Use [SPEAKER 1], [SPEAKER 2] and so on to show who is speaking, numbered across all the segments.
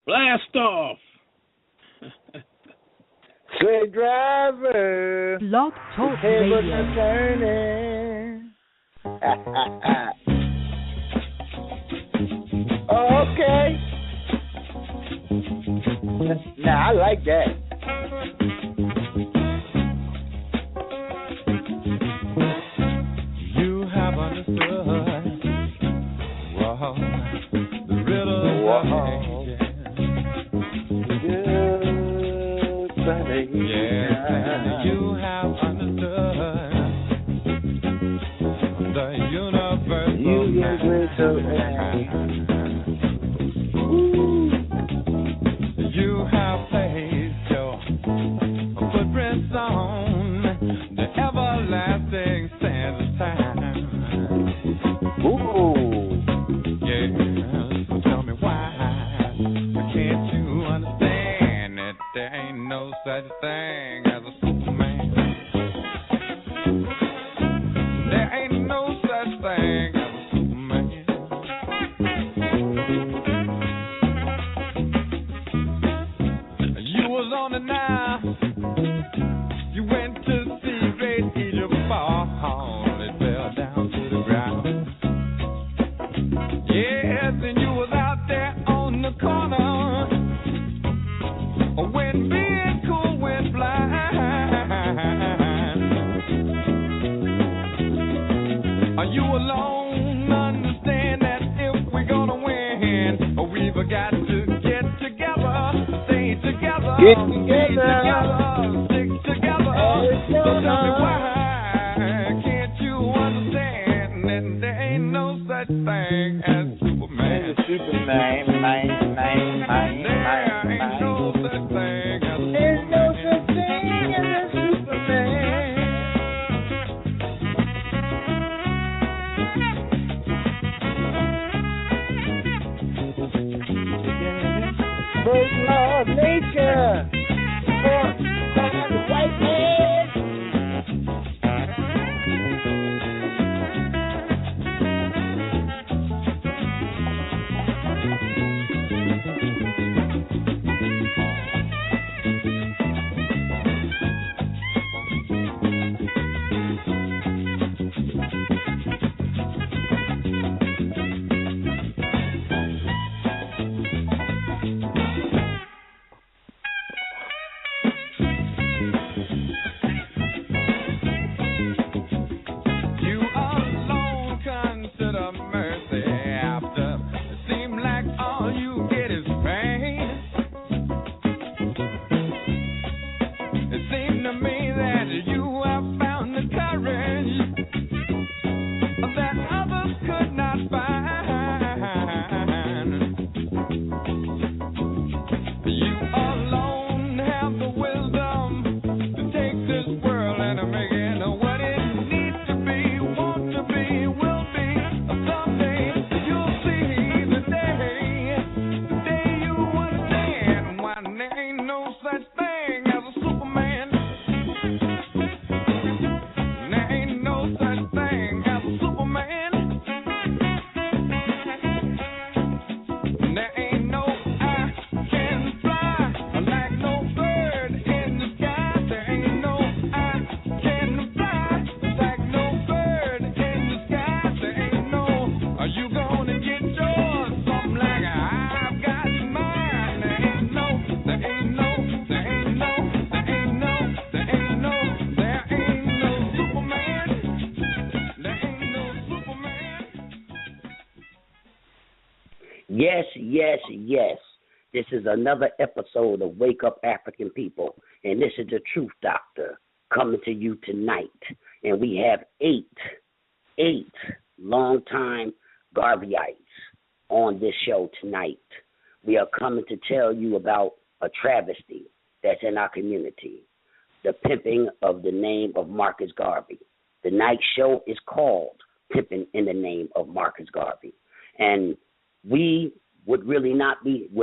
[SPEAKER 1] Blast off.
[SPEAKER 2] Say driver,
[SPEAKER 3] Blog Talk
[SPEAKER 2] tables
[SPEAKER 3] Radio.
[SPEAKER 2] are turning. Okay. Now I like that.
[SPEAKER 4] You have understood. Whoa, the riddle of
[SPEAKER 2] Buddy.
[SPEAKER 4] yes, and you have understood the universal You have placed your footprints on the everlasting sand of time.
[SPEAKER 2] Ooh.
[SPEAKER 4] Yeah, so tell me why can't you understand that there ain't no such thing as a Superman? There ain't no such thing as a Superman. You was on the Nile. You went to see great Egypt fall. It fell down to the ground. Yes, and you was out there on the corner when being cool went blind. Are you alone? Understand that if we're gonna win, we've got to get together, stay together,
[SPEAKER 2] Get
[SPEAKER 4] be
[SPEAKER 2] together.
[SPEAKER 4] stick together. So tell me why can't you understand that there ain't no such thing as Superman?
[SPEAKER 2] Superman, man.
[SPEAKER 4] There ain't no such thing as
[SPEAKER 2] There's no such thing as a Superman. First law of nature. For the white man.
[SPEAKER 4] You alone consider mercy after it seems like all you get is pain. It seemed to me that you have found the courage that others could not find. You alone have the wisdom to take this world and make it what it needs to be, want to be, will be. Someday you'll see the day you understand why there ain't no such thing as a Superman. There ain't no such thing as a Superman. There ain't no I can fly like no bird in the sky. There ain't no I can fly like no bird in the sky. There ain't no are you gonna get yours? Something like I've got mine. There ain't no Superman. There ain't no Superman.
[SPEAKER 5] Yes. This is another episode of Wake Up African People, and this is the Truth Doctor coming to you tonight. And we have eight longtime Garveyites on this show tonight. We are coming to tell you about a travesty that's in our community, the pimping of the name of Marcus Garvey. The night show is called Pimpin' in the Name of Marcus Garvey. And we would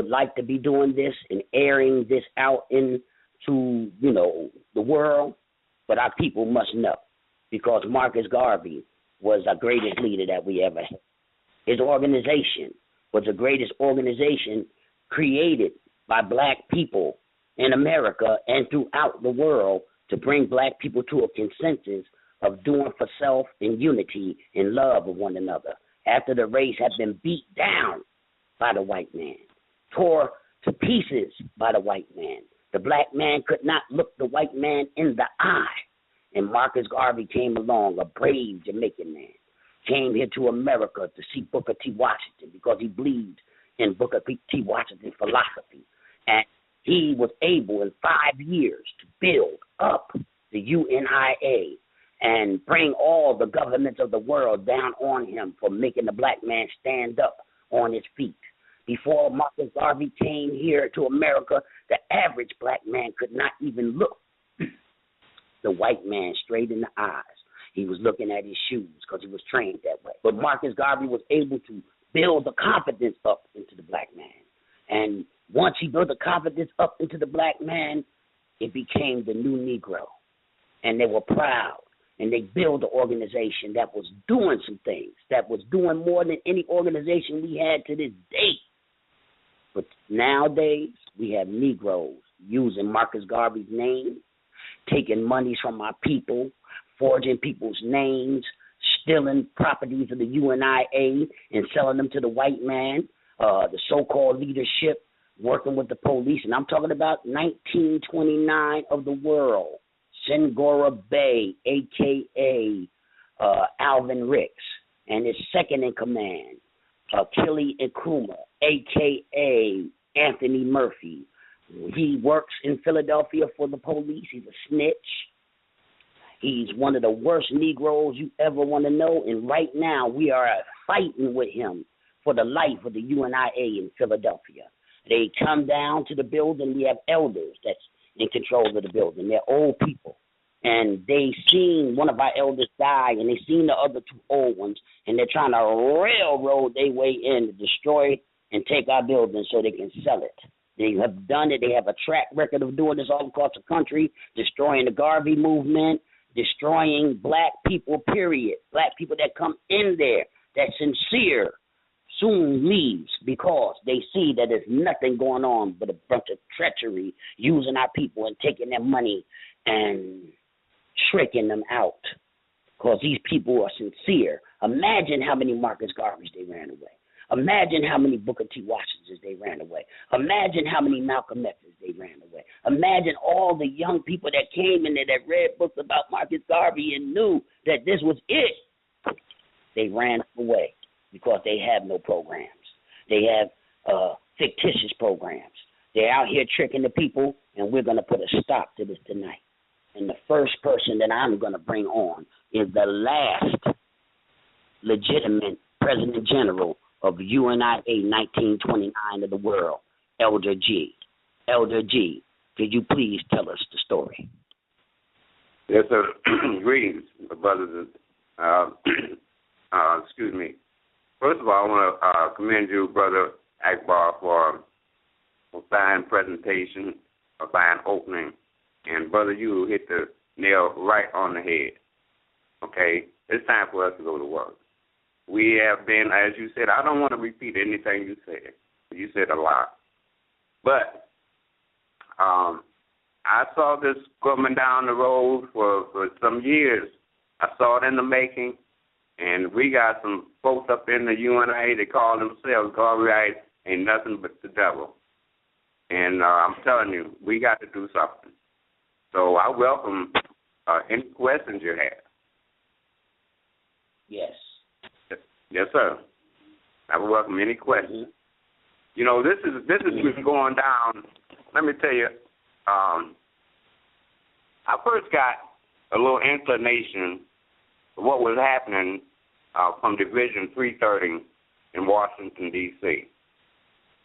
[SPEAKER 5] like to be doing this and airing this out into, the world, but our people must know, because Marcus Garvey was the greatest leader that we ever had. His organization was the greatest organization created by black people in America and throughout the world to bring black people to a consensus of doing for self in unity and love of one another after the race had been beat down by the white man, tore to pieces by the white man. The black man could not look the white man in the eye. And Marcus Garvey came along, a brave Jamaican man, came here to America to see Booker T. Washington because he believed in Booker T. Washington's philosophy. And he was able in 5 years to build up the UNIA and bring all the governments of the world down on him for making the black man stand up on his feet. Before Marcus Garvey came here to America, the average black man could not even look the white man straight in the eyes. He was looking at his shoes because he was trained that way. But Marcus Garvey was able to build the confidence up into the black man. And once he built the confidence up into the black man, it became the new Negro. And they were proud. And they built an organization that was doing some things, that was doing more than any organization we had to this day. But nowadays, we have Negroes using Marcus Garvey's name, taking monies from our people, forging people's names, stealing properties of the UNIA and selling them to the white man, the so-called leadership, working with the police. And I'm talking about 1929 of the world. Sengora Bay, a.k.a. Alvin Ricks, and his second in command, Achille Nkrumah, a.k.a. Anthony Murphy. He works in Philadelphia for the police. He's a snitch. He's one of the worst Negroes you ever want to know, and right now we are fighting with him for the life of the UNIA in Philadelphia. They come down to the building. We have elders that's in control of the building. They're old people. And they seen one of our elders die, and they seen the other two old ones, and they're trying to railroad their way in to destroy and take our building so they can sell it. They have done it. They have a track record of doing this all across the country, destroying the Garvey movement, destroying black people, period. Black people that come in there, that's sincere, soon leaves because they see that there's nothing going on but a bunch of treachery, using our people and taking their money and tricking them out because these people are sincere. Imagine how many Marcus Garveys they ran away. Imagine how many Booker T. Washingtons they ran away. Imagine how many Malcolm X's they ran away. Imagine all the young people that came in there that read books about Marcus Garvey and knew that this was it. They ran away because they have no programs. They have fictitious programs. They're out here tricking the people, and we're going to put a stop to this tonight. And the first person that I'm going to bring on is the last legitimate President General of UNIA 1929 of the world, Elder G. Elder G, could you please tell us the story?
[SPEAKER 1] Yes, sir. Greetings, brothers. Excuse me. First of all, I want to commend you, Brother Akbar, for a fine presentation, a fine opening. And, Brother, you hit the nail right on the head. Okay? It's time for us to go to work. We have been, as you said, I don't want to repeat anything you said. You said a lot. But I saw this coming down the road for some years. I saw it in the making. And we got some folks up in the UNIA, they call themselves Garvey, ain't nothing but the devil. And I'm telling you, we got to do something. So I welcome any questions you have.
[SPEAKER 5] Yes.
[SPEAKER 1] Yes, sir. I would welcome any questions. Mm-hmm. You know, this is been going down. Let me tell you, I first got a little inclination of what was happening from Division 330 in Washington, D.C.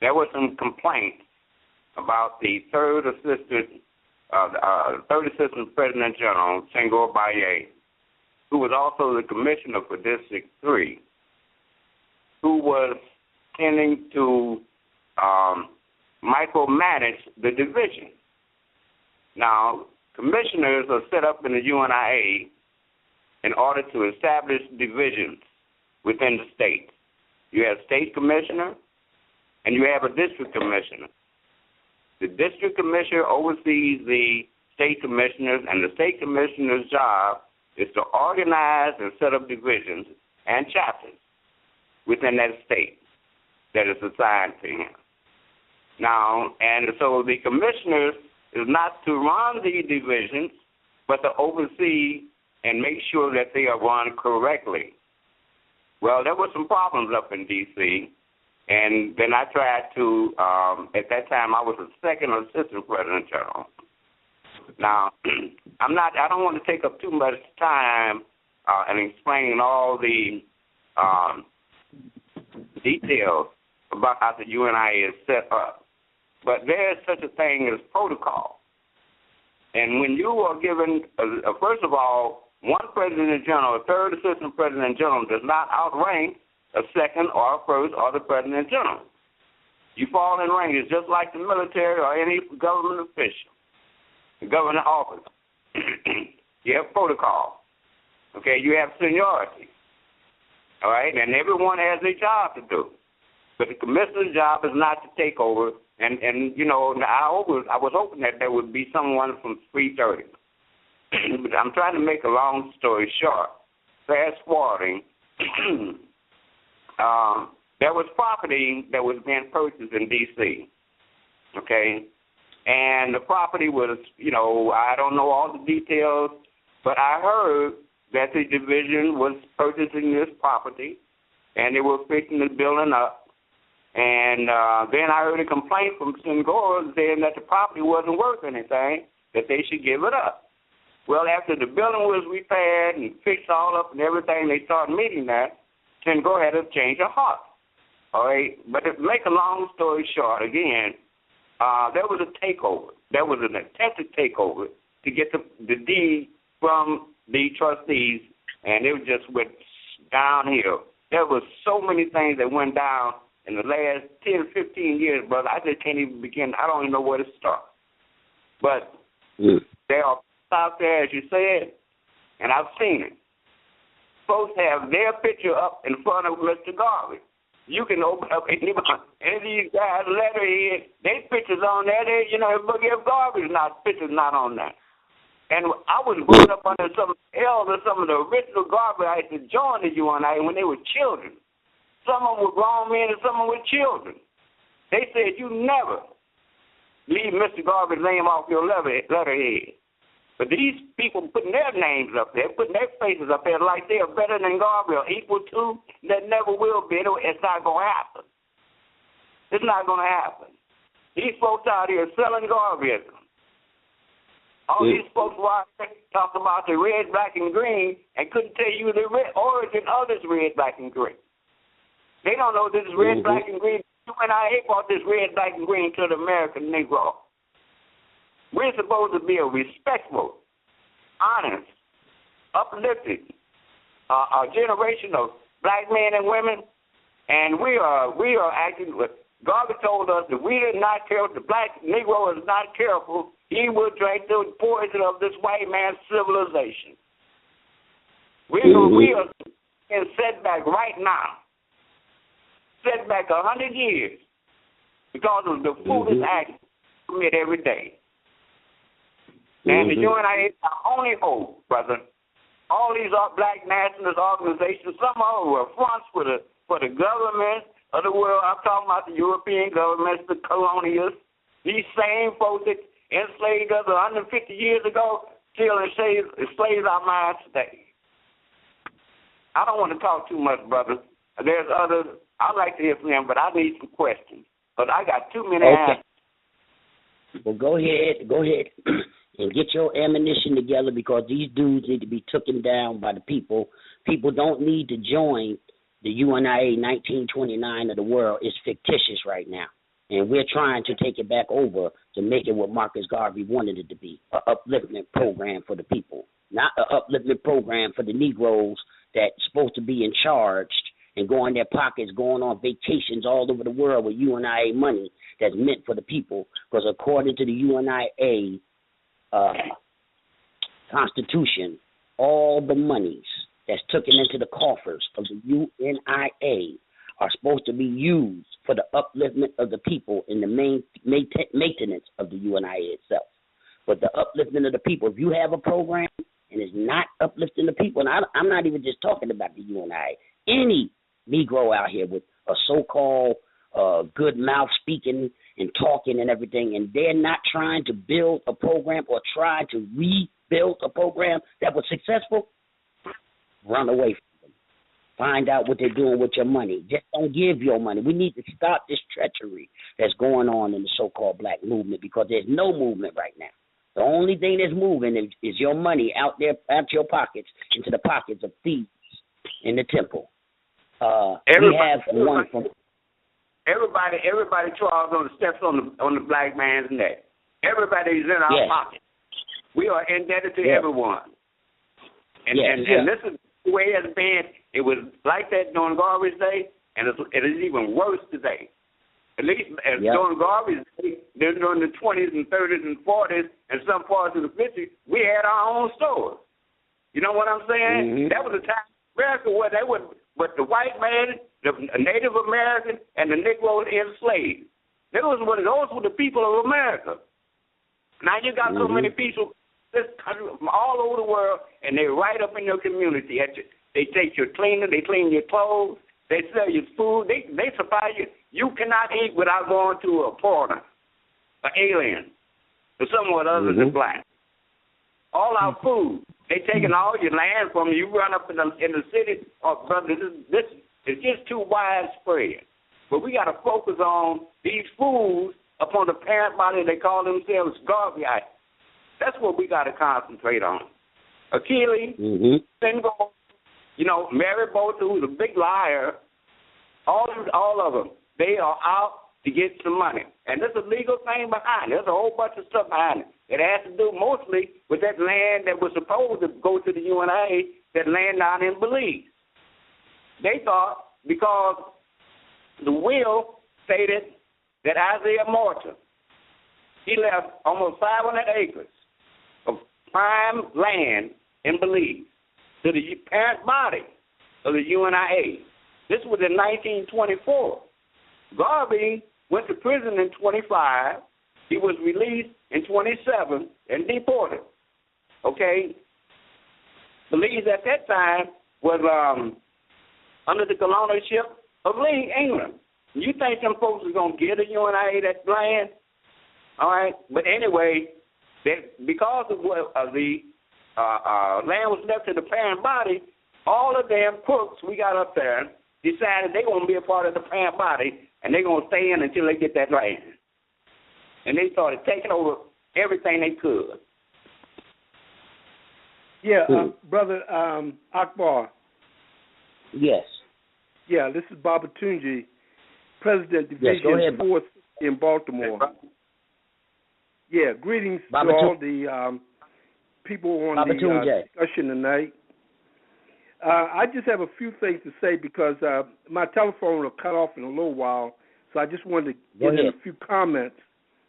[SPEAKER 1] There was some complaints about the third assistant President General, Senghor Baye, who was also the commissioner for District 3, who was tending to micromanage the division. Now, commissioners are set up in the UNIA in order to establish divisions within the state. You have state commissioner, and you have a district commissioner. The district commissioner oversees the state commissioners, and the state commissioner's job is to organize and set up divisions and chapters within that state that is assigned to him. Now, and so the commissioner is not to run the divisions, but to oversee and make sure that they are run correctly. Well, there were some problems up in D.C., and then I tried to, at that time I was a second assistant president general. Now, I don't want to take up too much time in explaining all the details about how the UNIA is set up. But there is such a thing as protocol. And when you are given, first of all, one president general, a third assistant president general does not outrank a second or a first or the president general. You fall in rank. It's just like the military or any government official, the government office. You have protocol. Okay, you have seniority. All right, and everyone has a job to do. But the commissioner's job is not to take over. And you know, I was hoping that there would be someone from 330. But I'm trying to make a long story short. Fast forwarding, there was property that was being purchased in D.C., okay? And the property was, you know, I don't know all the details, but I heard that the division was purchasing this property, and they were fixing the building up. And then I heard a complaint from Senghor saying that the property wasn't worth anything, that they should give it up. Well, after the building was repaired and fixed all up and everything, they started meeting that, Senghor had a change of heart. All right, but to make a long story short, again, there was a takeover. There was an attempted takeover to get the deed from the trustees, and it just went downhill. There was so many things that went down in the last 10, 15 years, brother. I just can't even begin. I don't even know where to start. But there are out there, as you said, and I've seen it. Folks have their picture up in front of Mr. Garvey. You can open up any of these guys' letterhead, their pictures on there. They, you know, but if Garvey's picture's not on there. And I was brought up under some of the original Garveyites that joined the UNIA when they were children. Some of them were grown men and some of them were children. They said, you never leave Mr. Garvey's name off your letterhead. But these people putting their names up there, putting their faces up there like they are better than Garvey or equal to, that never will be. It's not going to happen. It's not going to happen. These folks out here selling Garveyism. All these folks talked about the red, black, and green and couldn't tell you the origin of this red, black, and green. They don't know this is red, black, and green. UNIA brought this red, black, and green to the American Negro. We're supposed to be a respectful, honest, uplifted a generation of black men and women, and we are acting with. Garvey told us that we did not care. The black Negro is not careful. He will drink the poison of this white man's civilization. We are in setback right now. Setback 100 years because of the foolish acts we commit every day. And the UNIA is our only hope, brother. All these black nationalist organizations, some of them were fronts for the government of the world. I'm talking about the European governments, the colonialists. These same folks that enslaved us 150 years ago still enslave our minds today. I don't want to talk too much, brother. There's others. I'd like to hear from them, but I need some questions. But I got too many answers.
[SPEAKER 5] Well, go ahead. And get your ammunition together because these dudes need to be taken down by the people. People don't need to join the UNIA 1929 of the world. It's fictitious right now. And we're trying to take it back over to make it what Marcus Garvey wanted it to be, an upliftment program for the people, not an upliftment program for the Negroes that's supposed to be in charge and go in their pockets, going on vacations all over the world with UNIA money that's meant for the people. Because according to the UNIA Constitution, all the monies that's taken into the coffers of the UNIA are supposed to be used for the upliftment of the people and the maintenance of the UNIA itself. But the upliftment of the people, if you have a program and it's not uplifting the people, and I'm not even just talking about the UNIA, any Negro out here with a so-called good mouth speaking and talking and everything, and they're not trying to build a program or try to rebuild a program that was successful, run away from them. Find out what they're doing with your money. Just don't give your money. We need to stop this treachery that's going on in the so-called black movement, because there's no movement right now. The only thing that's moving is your money out there, out your pockets, into the pockets of thieves in the temple. We have one from...
[SPEAKER 1] Everybody, Charles, on the steps on the black man's neck. Everybody is in our pocket. We are indebted to everyone. And this is the way it has been. It was like that during Garvey's day, and it is even worse today. At least during Garvey's day, during the 20s and 30s and 40s, and some parts of the 50s, we had our own stores. You know what I'm saying? Mm-hmm. That was a time in America where they would, but the white man, the Native American, and the Negroes enslaved. Those were the people of America. Now you got so many people this country, from all over the world, and they're right up in your community. They take your cleaner, they clean your clothes, they sell you food, they supply you. You cannot eat without going to a foreigner, an alien, or someone other than black. All our food, they taking all your land from you. You run up in the city, brother, this is just too widespread. But we got to focus on these foods upon the parent body. They call themselves Garveyites. That's what we got to concentrate on. Achilles, Single, Mary Bolter, who's a big liar, all of them, they are out to get some money. And there's a legal thing behind it. There's a whole bunch of stuff behind it. It has to do mostly with that land that was supposed to go to the UNIA, that land down in Belize. They thought because the will stated that Isaiah Morton, he left almost 500 acres of prime land in Belize to the parent body of the UNIA. This was in 1924. Garvey went to prison in 25. He was released in 27 and deported. Okay? Belize at that time was under the colonialship of England. You think them folks are going to get a UNIA that land? All right? But anyway, because of the land was left to the parent body, all of them crooks we got up there decided they're going to be a part of the parent body, and they're going to stay in until they get that land. And they started taking over everything they could.
[SPEAKER 3] Yeah, Brother Akbar.
[SPEAKER 5] Yes.
[SPEAKER 3] Yeah, this is Baba Tunji, President Division 4th in Baltimore. Yeah, greetings
[SPEAKER 5] Baba
[SPEAKER 3] to all the people on
[SPEAKER 5] Baba
[SPEAKER 3] the discussion tonight. I just have a few things to say because my telephone will cut off in a little while, so I just wanted to get in a few comments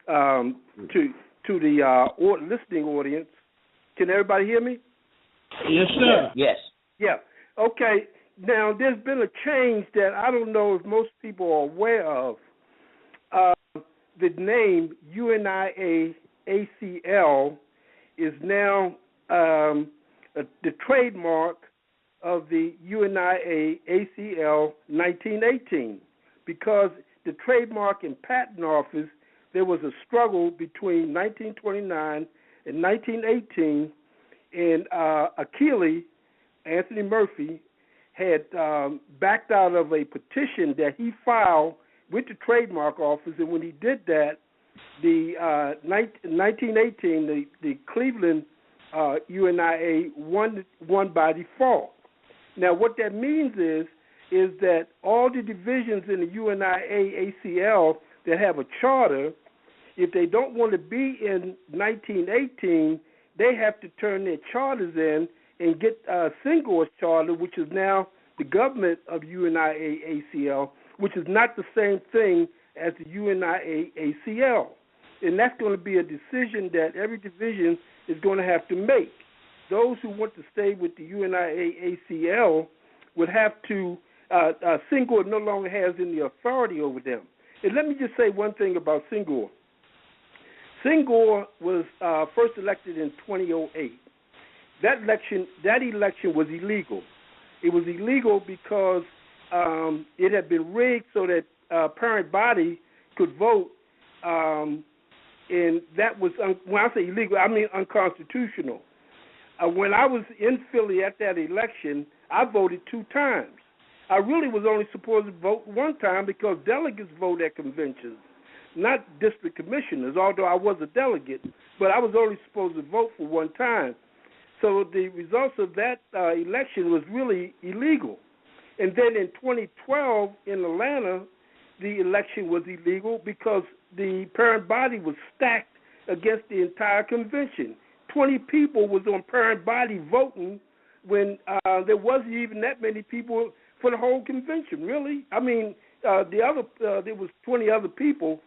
[SPEAKER 3] to the listening audience. Can everybody hear me?
[SPEAKER 2] Yes, sir.
[SPEAKER 5] Yes.
[SPEAKER 3] Yeah. Okay. Now, there's been a change that I don't know if most people are aware of. The name UNIA ACL is now the trademark of the UNIA ACL 1918, because the Trademark and Patent Office, there was a struggle between 1929 and 1918, and Achilles, Anthony Murphy, had backed out of a petition that he filed with the Trademark Office, and when he did that, the 1918, the Cleveland UNIA won by default. Now, what that means is that all the divisions in the UNIA ACL that have a charter, if they don't want to be in 1918, they have to turn their charters in and get Senghor's charter, which is now the government of UNIA ACL, which is not the same thing as the UNIA ACL. And that's going to be a decision that every division is going to have to make. Those who want to stay with the UNIA ACL would have to Senghor no longer has any authority over them. And let me just say one thing about Senghor. Senghor was first elected in 2008. That election was illegal. It was illegal because it had been rigged so that parent body could vote, and that was, when I say illegal, I mean unconstitutional. When I was in Philly at that election, I voted 2 times. I really was only supposed to vote 1 time because delegates vote at conventions, not district commissioners, although I was a delegate, but I was only supposed to vote for 1 time. So the results of that election was really illegal. And then in 2012 in Atlanta, the election was illegal because the parent body was stacked against the entire convention. 20 people was on parent body voting when there wasn't even that many people for the whole convention, really. I mean, there was 20 other people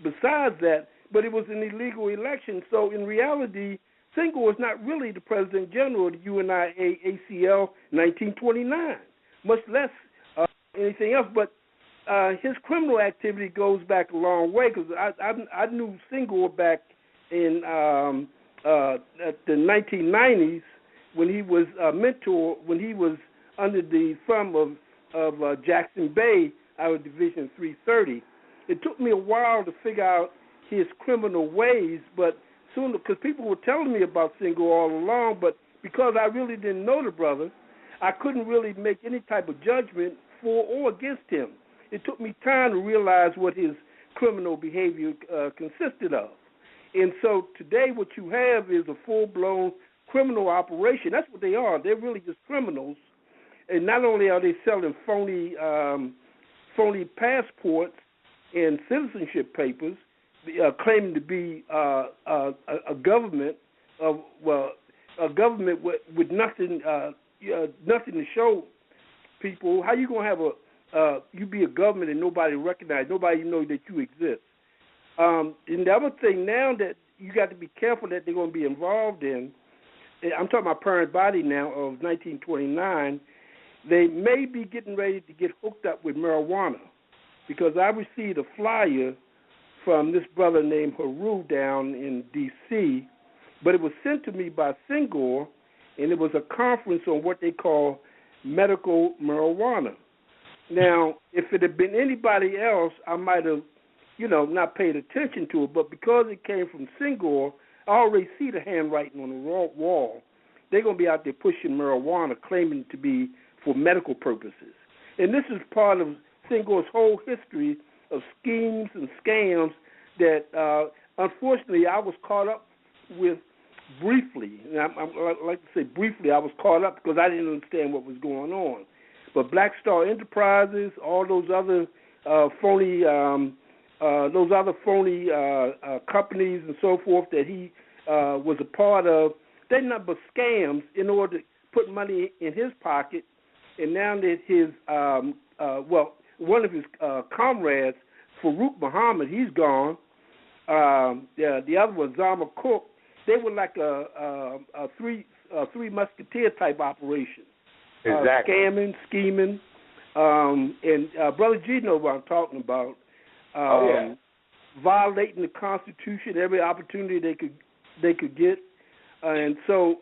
[SPEAKER 3] besides that, but it was an illegal election. So in reality, Senghor was not really the President General of the UNIA ACL 1929, much less anything else. But his criminal activity goes back a long way because I knew Senghor back in the 1990s when he was a mentor, when he was under the thumb of Jackson Bay out of Division 330. It took me a while to figure out his criminal ways, but soon, because people were telling me about Senghor all along, but because I really didn't know the brother, I couldn't really make any type of judgment for or against him. It took me time to realize what his criminal behavior consisted of. And so today what you have is a full-blown criminal operation. That's what they are. They're really just criminals. And not only are they selling phony passports and citizenship papers, claiming to be a government with nothing to show people. How you gonna have you be a government and nobody recognize, nobody know that you exist? And the other thing now that you got to be careful that they're going to be involved in, I'm talking about parent body now of 1929, they may be getting ready to get hooked up with marijuana because I received a flyer from this brother named Haru down in D.C., but it was sent to me by Senghor, and it was a conference on what they call medical marijuana. Now, if it had been anybody else, I might have, not paid attention to it, but because it came from Senghor, I already see the handwriting on the wall. They're going to be out there pushing marijuana, claiming to be for medical purposes. And this is part of Senghor's whole history of schemes and scams that, unfortunately, I was caught up with briefly. And I like to say briefly, I was caught up because I didn't understand what was going on. But Black Star Enterprises, all those other phony companies and so forth that he was a part of, they're not but scams in order to put money in his pocket. And now that his, one of his comrades, Farouk Muhammad, he's gone. The other one, Zama Cook, they were like a three musketeer type operation.
[SPEAKER 1] Exactly.
[SPEAKER 3] Scamming, scheming, and Brother G knows what I'm talking about. Violating the Constitution every opportunity they could get, and so.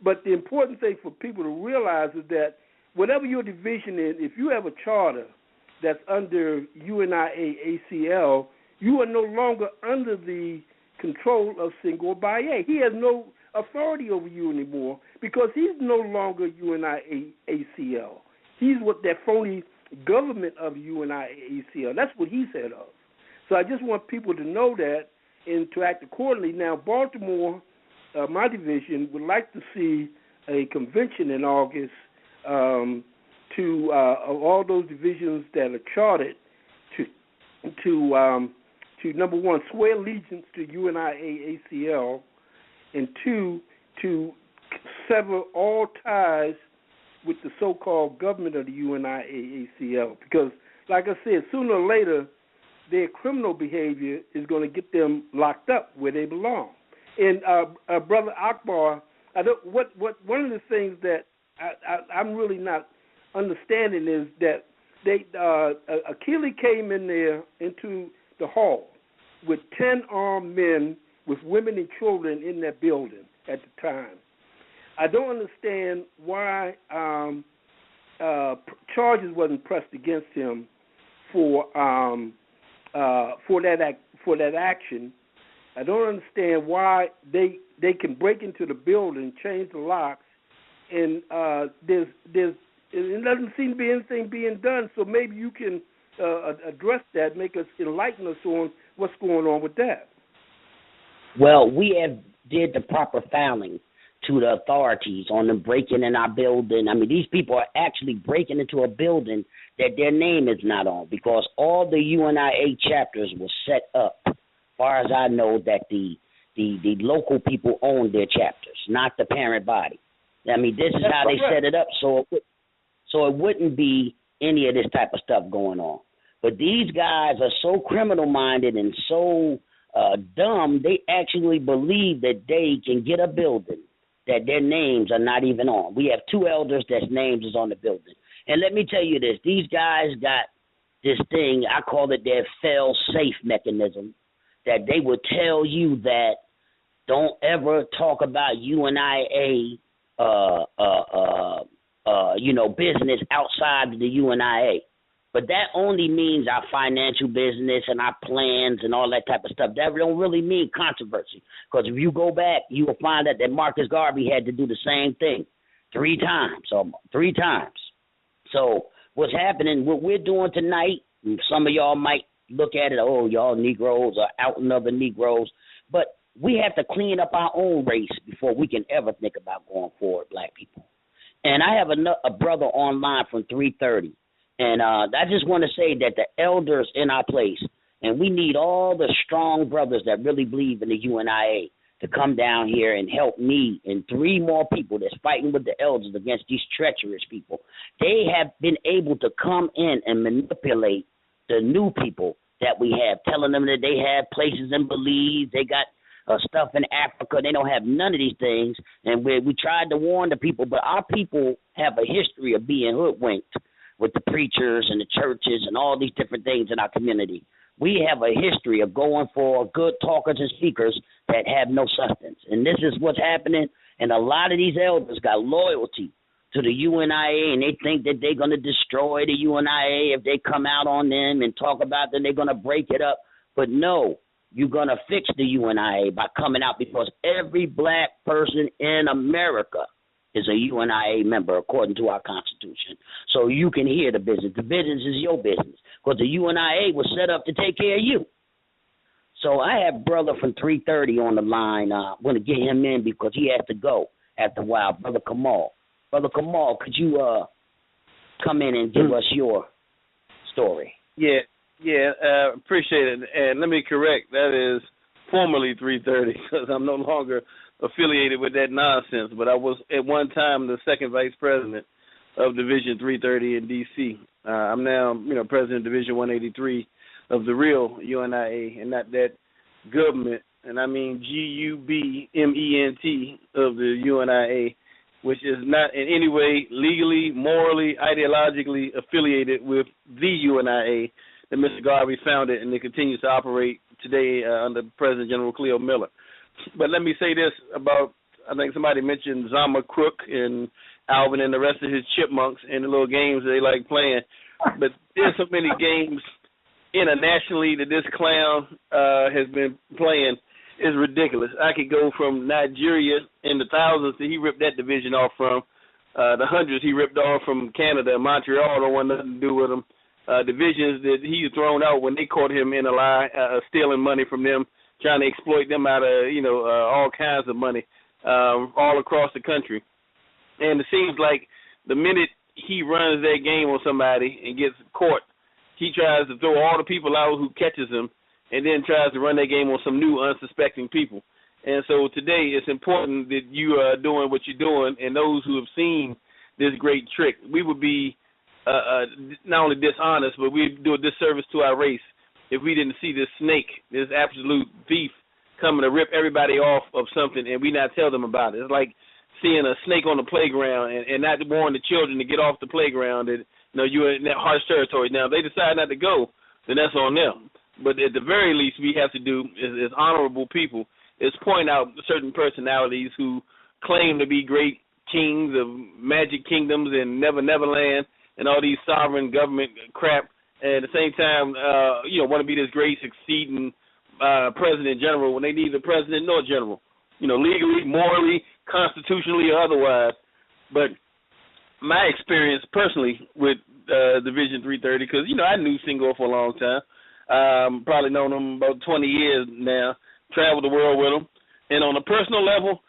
[SPEAKER 3] But the important thing for people to realize is that whatever your division is, if you have a charter that's under UNIA ACL, you are no longer under the control of Senghor Baye. He has no authority over you anymore because he's no longer UNIA ACL. He's what that phony government of UNIA ACL. That's what he's head of. So I just want people to know that and to act accordingly. Now, Baltimore, my division, would like to see a convention in August of all those divisions that are chartered to number one, swear allegiance to UNIA ACL, and 2, to sever all ties with the so-called government of the UNIA ACL. Because, like I said, sooner or later, their criminal behavior is going to get them locked up where they belong. And Brother Akbar, one of the things that I'm really not understanding is that Achille came in there into the hall with 10 armed men with women and children in that building at the time. I don't understand why charges wasn't pressed against him for that action. I don't understand why they can break into the building, change the locks, and it doesn't seem to be anything being done. So maybe you can address that, enlighten us on what's going on with that.
[SPEAKER 5] Well, we have did the proper filing to the authorities on them breaking in our building. I mean, these people are actually breaking into a building that their name is not on, because all the UNIA chapters were set up, as far as I know, that the local people own their chapters, not the parent body. I mean, this is how they set it up, so it wouldn't be any of this type of stuff going on. But these guys are so criminal-minded and so dumb, they actually believe that they can get a building that their names are not even on. We have 2 elders that's names is on the building. And let me tell you this, these guys got this thing, I call it their fail-safe mechanism, that they would tell you that don't ever talk about UNIA business outside of the UNIA. But that only means our financial business and our plans and all that type of stuff. That don't really mean controversy. Because if you go back, you will find out that Marcus Garvey had to do the same thing 3 times. So what's happening, what we're doing tonight, some of y'all might look at it, oh, y'all Negroes are out and other Negroes. But we have to clean up our own race before we can ever think about going forward, black people. And I have a brother online from 330. And I just want to say that the elders in our place, and we need all the strong brothers that really believe in the UNIA to come down here and help me and 3 more people that's fighting with the elders against these treacherous people. They have been able to come in and manipulate the new people that we have, telling them that they have places in Belize, they got stuff in Africa. They don't have none of these things. And we tried to warn the people, but our people have a history of being hoodwinked with the preachers and the churches and all these different things in our community. We have a history of going for good talkers and speakers that have no substance. And this is what's happening. And a lot of these elders got loyalty to the UNIA, and they think that they're going to destroy the UNIA if they come out on them and talk about them. They're going to break it up. But no, you're going to fix the UNIA by coming out, because every black person in America is a UNIA member according to our Constitution. So you can hear the business. The business is your business, because the UNIA was set up to take care of you. So I have brother from 330 on the line. I'm going to get him in because he has to go after a while. Brother Kamal. Brother Kamal, could you come in and give us your story?
[SPEAKER 6] Yeah, appreciate it. And let me correct, that is formerly 330, because I'm no longer affiliated with that nonsense, but I was at one time the 2nd vice president of Division 330 in D.C. I'm now, president of Division 183 of the real UNIA, and not that government, and I mean GUBMENT of the UNIA, which is not in any way legally, morally, ideologically affiliated with the UNIA that Mr. Garvey founded, and it continues to operate today under President General Cleo Miller. But let me say this about, I think somebody mentioned Zama Crook and Alvin and the rest of his chipmunks and the little games they like playing. But there's so many games internationally that this clown has been playing is ridiculous. I could go from Nigeria in the thousands that he ripped that division off from, the hundreds he ripped off from Canada and Montreal don't want nothing to do with him. Divisions that he's thrown out when they caught him in a lie, stealing money from them, trying to exploit them out of, all kinds of money all across the country. And it seems like the minute he runs that game on somebody and gets caught, he tries to throw all the people out who catches him and then tries to run that game on some new unsuspecting people. And so today it's important that you are doing what you're doing, and those who have seen this great trick, we would be not only dishonest, but we'd do a disservice to our race if we didn't see this snake, this absolute thief, coming to rip everybody off of something and we not tell them about it. It's like seeing a snake on the playground and not warn the children to get off the playground that, you're in that harsh territory. Now, if they decide not to go, then that's on them. But at the very least, we have to do as honorable people is point out certain personalities who claim to be great kings of magic kingdoms and Neverland and all these sovereign government crap, and at the same time, want to be this great succeeding president general when they neither president nor general, legally, morally, constitutionally, or otherwise. But my experience personally with Division 330, because, I knew Senghor for a long time, probably known him about 20 years now, traveled the world with him, and on a personal level,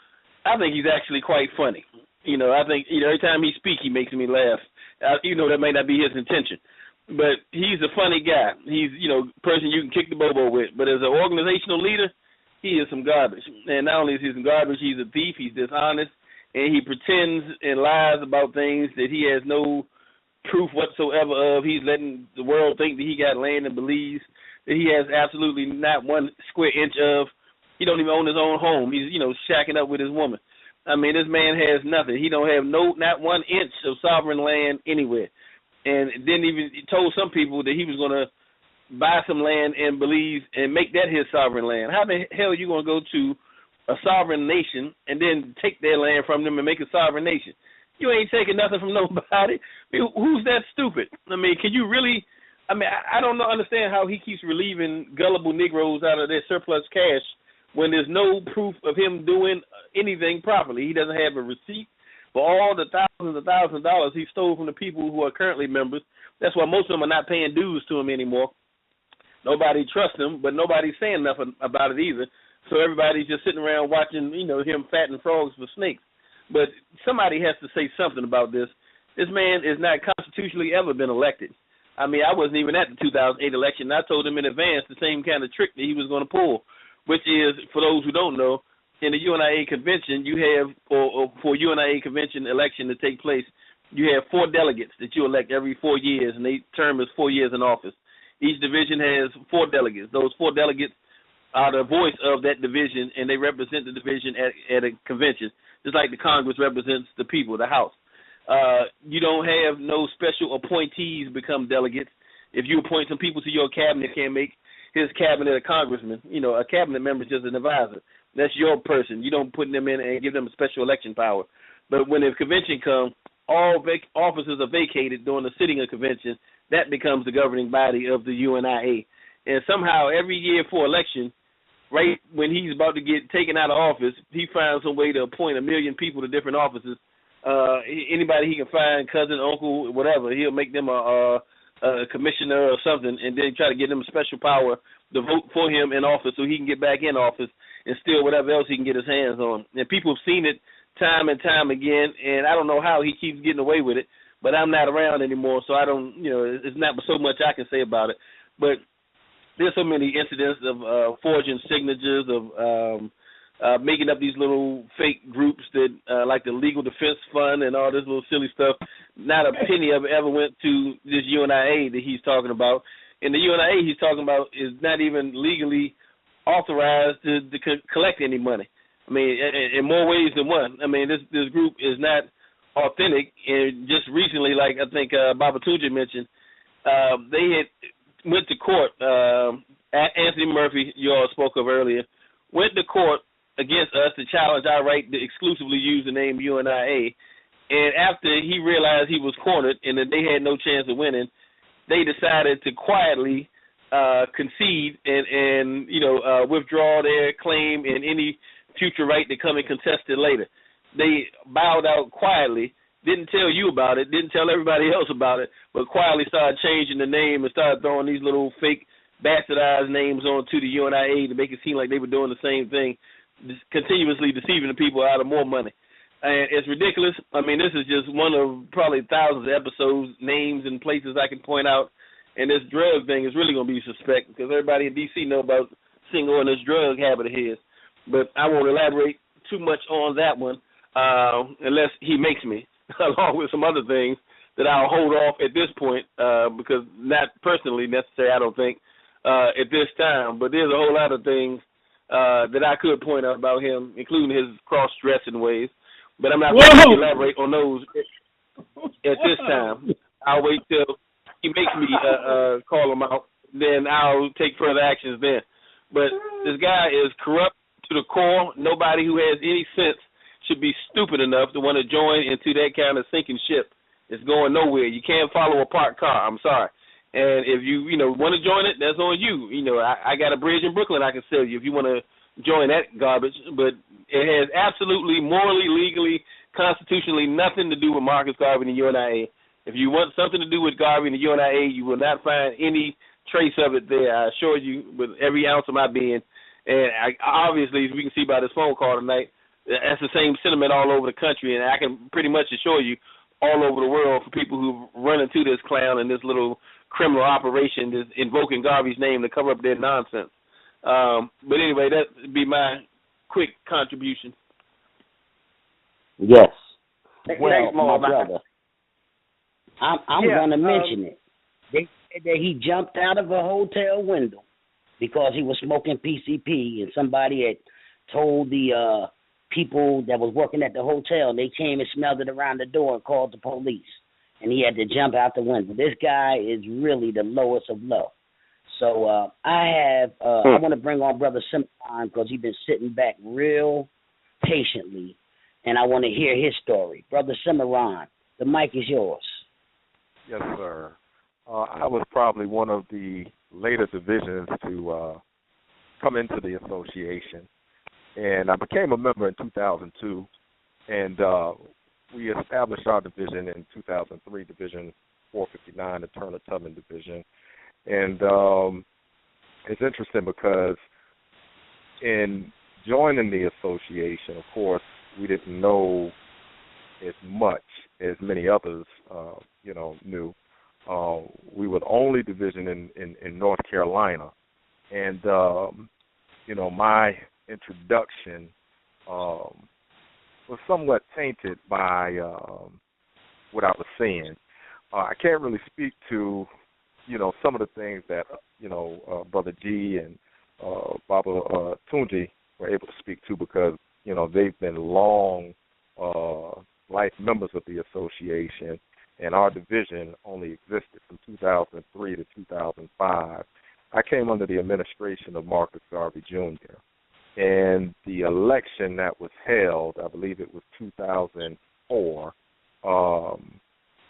[SPEAKER 6] I think he's actually quite funny. I think every time he speaks, he makes me laugh. That may not be his intention, but he's a funny guy. He's, person you can kick the bobo with. But as an organizational leader, he is some garbage. And not only is he some garbage, he's a thief, he's dishonest, and he pretends and lies about things that he has no proof whatsoever of. He's letting the world think that he got land and believes that he has absolutely not 1 square inch of. He don't even own his own home. He's, shacking up with his woman. I mean, this man has nothing. He don't have not 1 inch of sovereign land anywhere. And then even told some people that he was going to buy some land in Belize and make that his sovereign land. How the hell are you going to go to a sovereign nation and then take their land from them and make a sovereign nation? You ain't taking nothing from nobody. I mean, who's that stupid? I mean, can you really? I mean, I don't understand how he keeps relieving gullible Negroes out of their surplus cash when there's no proof of him doing anything properly. He doesn't have a receipt for all the thousands and thousands of dollars he stole from the people who are currently members. That's why most of them are not paying dues to him anymore. Nobody trusts him, but nobody's saying nothing about it either. So everybody's just sitting around watching, him fatten frogs for snakes. But somebody has to say something about this. This man is not constitutionally ever been elected. I mean, I wasn't even at the 2008 election. I told him in advance the same kind of trick that he was going to pull, which is, for those who don't know, in the UNIA convention, you have, for UNIA convention election to take place, you have 4 delegates that you elect every 4 years, and their term is 4 years in office. Each division has 4 delegates. Those 4 delegates are the voice of that division, and they represent the division at a convention, just like the Congress represents the people, the House. You don't have no special appointees become delegates. If you appoint some people to your cabinet, can't make his cabinet a congressman. A cabinet member is just an advisor. That's your person. You don't put them in and give them a special election power. But when the convention comes, all offices are vacated during the sitting of convention. That becomes the governing body of the UNIA. And somehow every year for election, right when he's about to get taken out of office, he finds some way to appoint 1 million people to different offices. Anybody he can find, cousin, uncle, whatever, he'll make them a commissioner or something, and then try to get them a special power to vote for him in office so he can get back in office and steal whatever else he can get his hands on. And people have seen it time and time again, and I don't know how he keeps getting away with it, but I'm not around anymore, so I don't, it's not so much I can say about it. But there's so many incidents of forging signatures, of making up these little fake groups that like the Legal Defense Fund and all this little silly stuff. Not a penny of it ever went to this UNIA that he's talking about. And the UNIA he's talking about is not even legally authorized to collect any money. I mean, in more ways than one. I mean, this group is not authentic. And just recently, like I think Baba Tuja mentioned, they had went to court. Anthony Murphy, you all spoke of earlier, went to court against us to challenge our right to exclusively use the name UNIA. And after he realized he was cornered and that they had no chance of winning, they decided to quietly concede and withdraw their claim and any future right to come and contest it later. They bowed out quietly, didn't tell you about it, didn't tell everybody else about it, but quietly started changing the name and started throwing these little fake bastardized names onto the UNIA to make it seem like they were doing the same thing, continuously deceiving the people out of more money. And it's ridiculous. I mean, this is just one of probably thousands of episodes, names, and places I can point out. And this drug thing is really going to be suspect because everybody in D.C. know about Senghor and this drug habit of his. But I won't elaborate too much on that one unless he makes me, along with some other things that I'll hold off at this point because not personally necessary, I don't think, at this time. But there's a whole lot of things that I could point out about him, including his cross-dressing ways. But I'm not going to elaborate on those at this time. I'll wait till he makes me call them out. Then I'll take further actions then. But this guy is corrupt to the core. Nobody who has any sense should be stupid enough to want to join into that kind of sinking ship. It's going nowhere. You can't follow a parked car. I'm sorry. And if you want to join it, that's on you. I got a bridge in Brooklyn I can sell you if you want to join that garbage. But it has absolutely, morally, legally, constitutionally nothing to do with Marcus Garvey and the UNIA. If you want something to do with Garvey and the UNIA, you will not find any trace of it there. I assure you, with every ounce of my being. And obviously, as we can see by this phone call tonight, that's the same sentiment all over the country. And I can pretty much assure you, all over the world, for people who run into this clown and this little criminal operation that's invoking Garvey's name to cover up their nonsense. But anyway, that would be my quick contribution.
[SPEAKER 5] Yes. Well, my brother, I'm going to mention it. They said that he jumped out of a hotel window because he was smoking PCP, and somebody had told the people that was working at the hotel, and they came and smelled it around the door and called the police, and he had to jump out the window. This guy is really the lowest of low. So I want to bring on Brother Cimarron because he's been sitting back real patiently, and I want to hear his story. Brother Cimarron, the mic is yours.
[SPEAKER 7] Yes, sir. I was probably one of the later divisions to come into the association, and I became a member in 2002, and we established our division in 2003, Division 459, the Turner Tubman Division. And it's interesting because in joining the association, of course, we didn't know as much as many others, knew. We were the only division in North Carolina. And, my introduction was somewhat tainted by what I was seeing. I can't really speak to, some of the things that, Brother G and Baba Tunji were able to speak to because, they've been long life members of the association, and our division only existed from 2003 to 2005. I came under the administration of Marcus Garvey, Jr., and the election that was held, I believe it was 2004,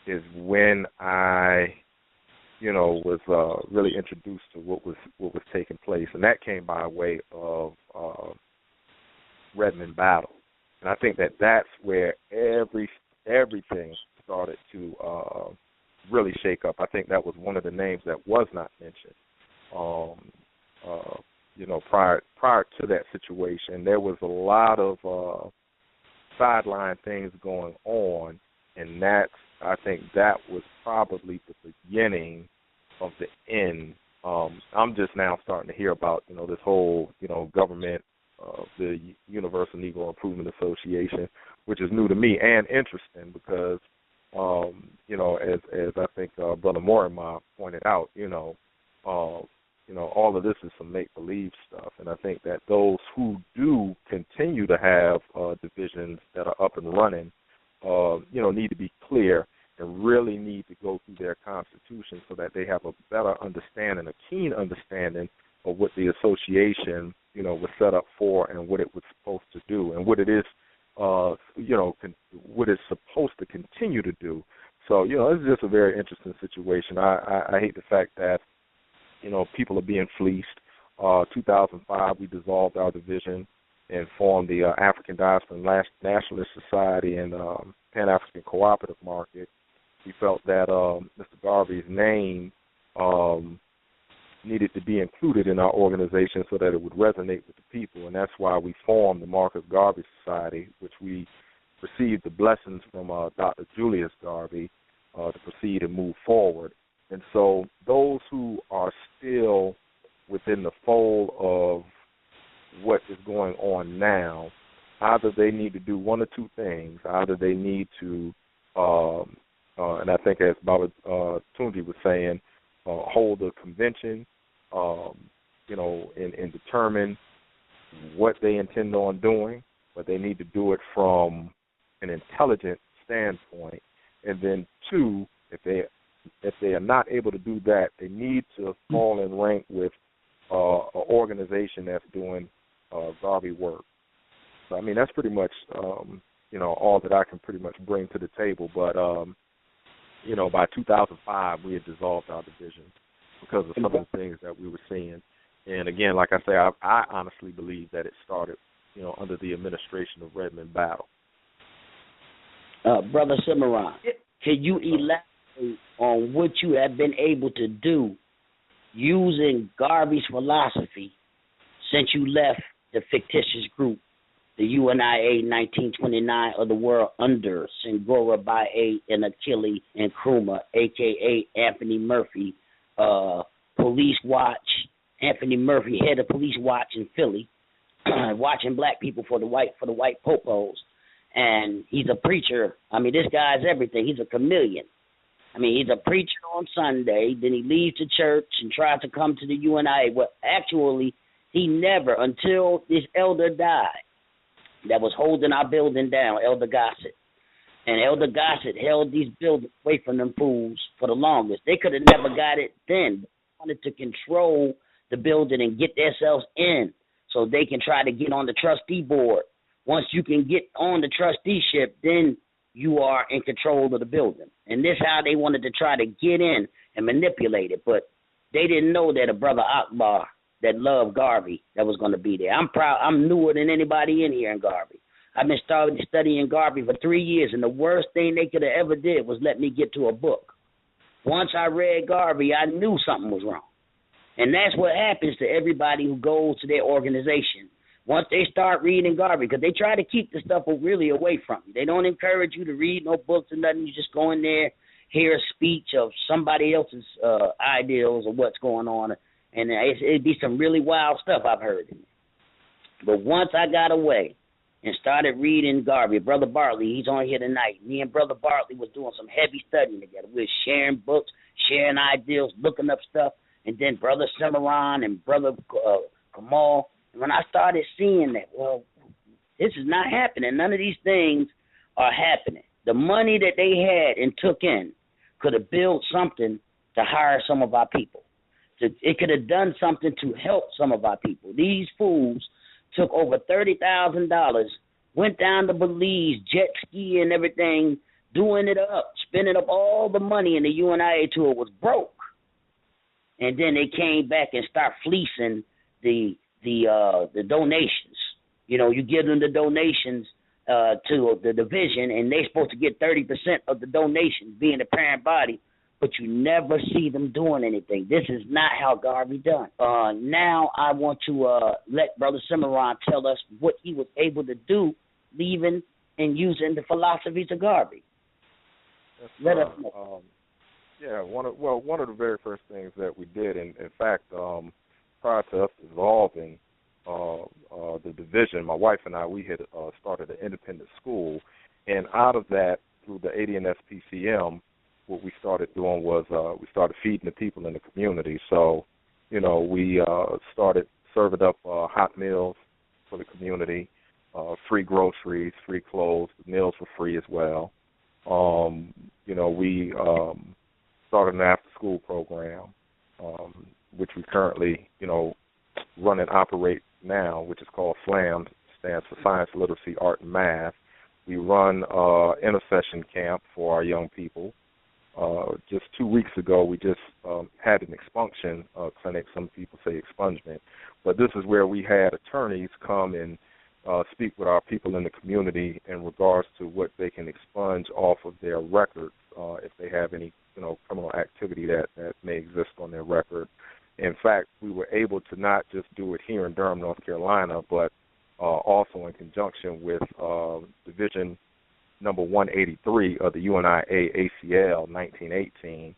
[SPEAKER 7] is when I, was really introduced to what was taking place, and that came by way of Redmond Battle, and I think that's where everything started to really shake up. I think that was one of the names that was not mentioned. Prior to that situation, there was a lot of sideline things going on, and I think that was probably the beginning of the end. I'm just now starting to hear about, this whole, government, the Universal Negro Improvement Association, which is new to me and interesting because, as I think Brother Morima pointed out, all of this is some make-believe stuff, and I think that those who do continue to have divisions that are up and running, need to be clear and really need to go through their constitution so that they have a better understanding, a keen understanding of what the association, was set up for and what it was supposed to do and what it is, what it's supposed to continue to do. So, this is just a very interesting situation. I hate the fact that, people are being fleeced. 2005, we dissolved our division and formed the African Diaspora Nationalist Society and Pan-African Cooperative Market. We felt that Mr. Garvey's name needed to be included in our organization so that it would resonate with the people, and that's why we formed the Marcus Garvey Society, which we received the blessings from Dr. Julius Garvey to proceed and move forward. And so those who are still within the fold of what is going on now, either they need to do one or two things. Either they need to, and I think as Baba Tunji was saying, hold a convention, and determine what they intend on doing, but they need to do it from an intelligent standpoint, and then 2, if they are not able to do that, they need to fall in rank with an organization that's doing Garvey work. So, I mean, that's pretty much, all that I can pretty much bring to the table. But, by 2005, we had dissolved our division because of some of the things that we were seeing. And, again, like I say, I honestly believe that it started, under the administration of Redmond Battle.
[SPEAKER 5] Brother Cimarron, can you elaborate on what you have been able to do using Garvey's philosophy since you left the fictitious group, the UNIA 1929 of the world under Singora Bae and Achille Nkrumah, a.k.a. Anthony Murphy, Police Watch, Anthony Murphy, head of Police Watch in Philly, watching black people for the white popos. And he's a preacher. I mean, this guy's everything. He's a chameleon. I mean, he's a preacher on Sunday, then he leaves the church and tries to come to the UNIA. Well, actually, he never, until this elder died, that was holding our building down, Elder Gossett. And Elder Gossett held these buildings away from them fools for the longest. They could have never got it then. They wanted to control the building and get themselves in so they can try to get on the trustee board. Once you can get on the trusteeship, then you are in control of the building. And this is how they wanted to try to get in and manipulate it. But they didn't know that a brother Akbar that loved Garvey that was going to be there. I'm proud. I'm newer than anybody in here in Garvey. I've been studying Garvey for 3 years, and the worst thing they could have ever did was let me get to a book. Once I read Garvey, I knew something was wrong. And that's what happens to everybody who goes to their organization. Once they start reading Garvey, because they try to keep the stuff really away from you. They don't encourage you to read no books or nothing. You just go in there, hear a speech of somebody else's ideals of what's going on, and it'd be some really wild stuff I've heard in there. But once I got away and started reading Garvey, Brother Bartley, he's on here tonight. Me and Brother Bartley was doing some heavy studying together. We were sharing books, sharing ideals, looking up stuff, and then Brother Cimarron and Brother Kamal. When I started seeing that, well, this is not happening. None of these things are happening. The money that they had and took in could have built something to hire some of our people. It could have done something to help some of our people. These fools took over $30,000, went down to Belize, jet ski and everything, doing it up, spending up all the money, and the UNIA tour was broke. And then they came back and start fleecing the donations. You give them the donations to the division, and they're supposed to get 30% of the donations, being the parent body, but you never see them doing anything. This is not how Garvey done. Now I want to let Brother Cimarron tell us what he was able to do, leaving and using the philosophies of Garvey. Let us know.
[SPEAKER 7] One of the very first things that we did, and in fact, prior to us dissolving the division, my wife and I, we had started an independent school, and out of that, through the ADNS PCM, what we started doing was we started feeding the people in the community. So, we started serving up hot meals for the community, free groceries, free clothes. The meals were free as well. We started an after-school program, which we currently, run and operate now, which is called SLAM, stands for Science, Literacy, Art, and Math. We run intercession camp for our young people. Just 2 weeks ago, we just had an expunction clinic. Some people say expungement. But this is where we had attorneys come and speak with our people in the community in regards to what they can expunge off of their records if they have any criminal activity that may exist on their record. In fact, we were able to not just do it here in Durham, North Carolina, but also in conjunction with Division Number 183 of the UNIA ACL 1918.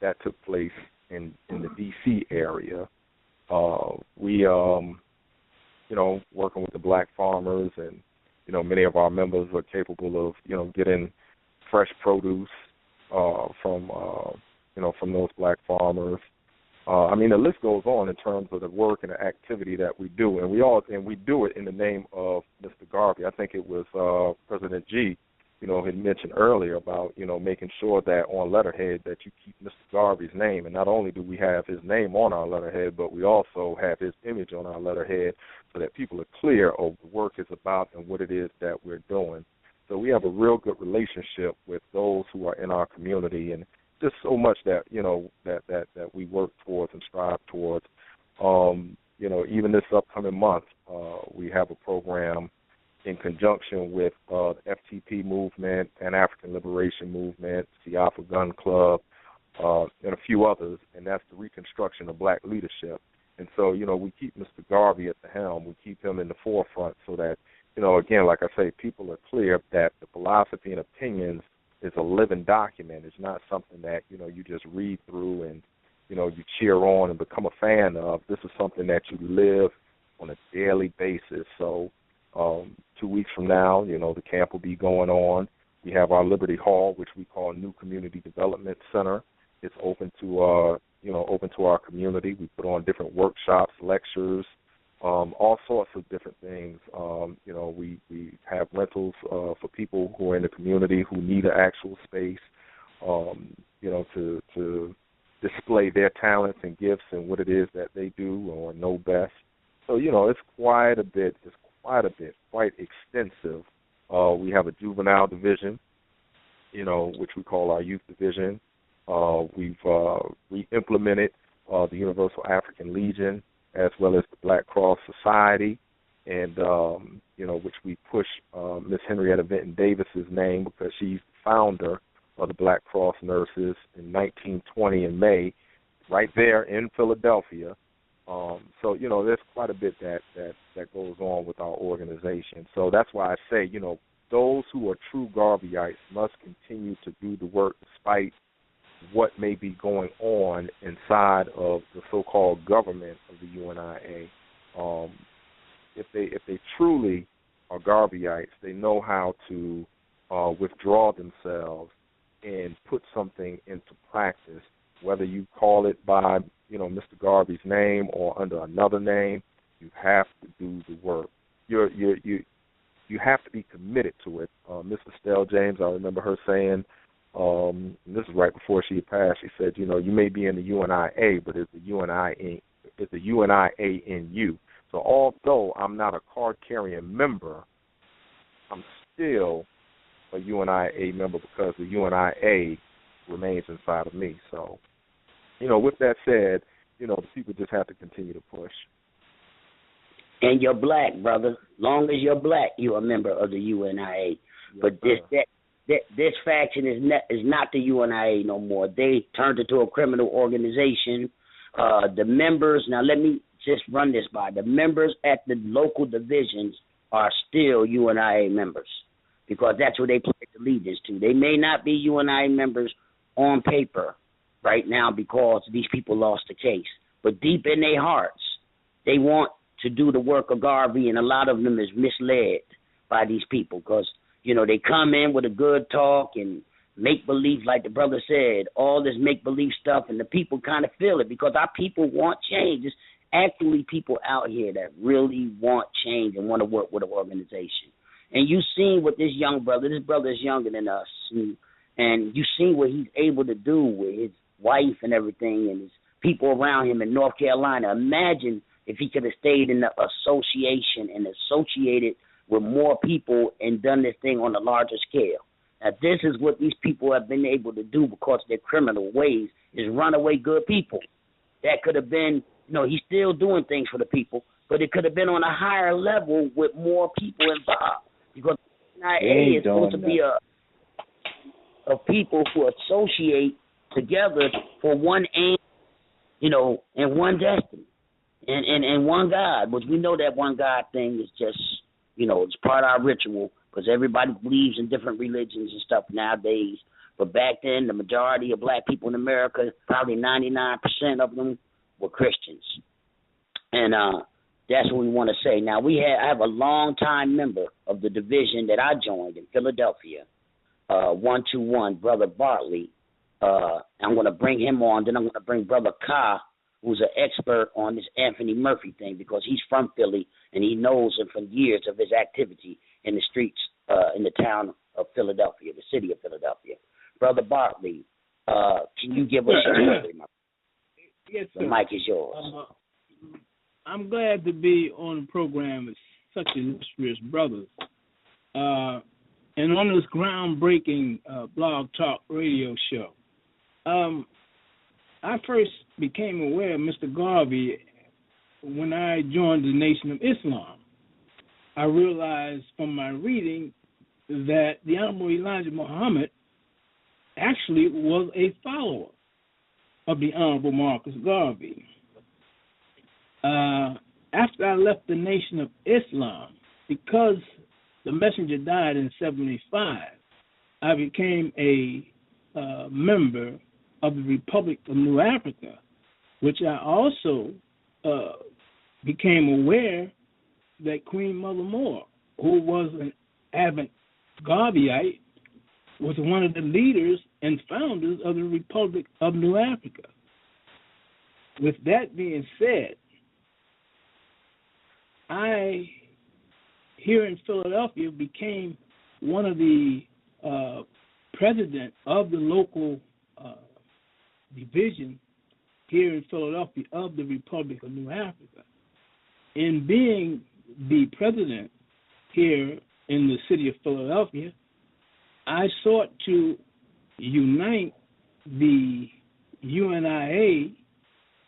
[SPEAKER 7] That took place in the D.C. area. We, working with the black farmers, and many of our members are capable of getting fresh produce from those black farmers. I mean, the list goes on in terms of the work and the activity that we do, and we do it in the name of Mr. Garvey. I think it was President G, had mentioned earlier about, making sure that on letterhead that you keep Mr. Garvey's name. And not only do we have his name on our letterhead, but we also have his image on our letterhead so that people are clear of the work is about and what it is that we're doing. So we have a real good relationship with those who are in our community, and just so much that, that we work towards and strive towards. Even this upcoming month, we have a program in conjunction with the FTP movement and African Liberation Movement, the Alpha Gun Club, and a few others, and that's the reconstruction of black leadership. And so, we keep Mr. Garvey at the helm. We keep him in the forefront so that, again, like I say, people are clear that the philosophy and opinions is a living document. It's not something that, you just read through and, you cheer on and become a fan of. This is something that you live on a daily basis. So 2 weeks from now, the camp will be going on. We have our Liberty Hall, which we call New Community Development Center. It's open to our community. We put on different workshops, lectures, all sorts of different things. We have rentals for people who are in the community who need an actual space, to display their talents and gifts and what it is that they do or know best. So, it's quite a bit. Quite extensive. We have a juvenile division, which we call our youth division. We've re-implemented the Universal African Legion as well as the Black Cross Society, and, which we push Miss Henrietta Vinton Davis's name because she's the founder of the Black Cross Nurses in 1920 in May, right there in Philadelphia. So, there's quite a bit that goes on with our organization. So that's why I say, those who are true Garveyites must continue to do the work despite what may be going on inside of the so-called government of the UNIA. If they truly are Garveyites, they know how to withdraw themselves and put something into practice, whether you call it by Mr. Garvey's name or under another name. You have to do the work. You have to be committed to it. Miss Estelle James, I remember her saying, and this is right before she had passed, she said, you may be in the UNIA, but it's the UNIA in you. So although I'm not a card-carrying member, I'm still a UNIA member because the UNIA remains inside of me. So, with that said, the people just have to continue to push.
[SPEAKER 5] And you're black, brother. Long as you're black, you're a member of the UNIA. Yes, but this faction is not the UNIA no more. They turned it to a criminal organization. The members, now let me just run this by. The members at the local divisions are still UNIA members because that's what they pledge allegiance to. They may not be UNIA members on paper right now because these people lost the case. But deep in their hearts, they want to do the work of Garvey, and a lot of them is misled by these people because, they come in with a good talk and make-believe, like the brother said, all this make-believe stuff, and the people kind of feel it because our people want change. There's actually people out here that really want change and want to work with an organization. And you've seen what this brother is younger than us, and you've seen what he's able to do with his wife and everything and his people around him in North Carolina. Imagine if he could have stayed in the association and associated with more people and done this thing on a larger scale. Now, this is what these people have been able to do because of their criminal ways, is run away good people. That could have been, he's still doing things for the people, but it could have been on a higher level with more people involved because NIA is supposed to be a people who associate together for one aim, and one destiny. And one God, which we know that one God thing is just, it's part of our ritual because everybody believes in different religions and stuff nowadays. But back then, the majority of black people in America, probably 99% of them were Christians. And that's what we want to say. Now, I have a long-time member of the division that I joined in Philadelphia, 121, Brother Bartley. I'm going to bring him on. Then I'm going to bring Brother Ka who's an expert on this Anthony Murphy thing because he's from Philly and he knows him from years of his activity in the streets in the town of Philadelphia, the city of Philadelphia. Brother Bartley, can you give us your story?
[SPEAKER 8] Yes, sir.
[SPEAKER 5] The mic is yours.
[SPEAKER 8] I'm glad to be on the program with such illustrious brothers. And on this groundbreaking blog talk radio show. I first became aware of Mr. Garvey when I joined the Nation of Islam. I realized from my reading that the Honorable Elijah Muhammad actually was a follower of the Honorable Marcus Garvey. After I left the Nation of Islam, because the messenger died in 1975, I became a member of the Republic of New Africa, which I also became aware that Queen Mother Moore, who was an avid Garveyite, was one of the leaders and founders of the Republic of New Africa. With that being said, I, here in Philadelphia, became one of the president of the local division here in Philadelphia of the Republic of New Africa. In being the president here in the city of Philadelphia, I sought to unite the UNIA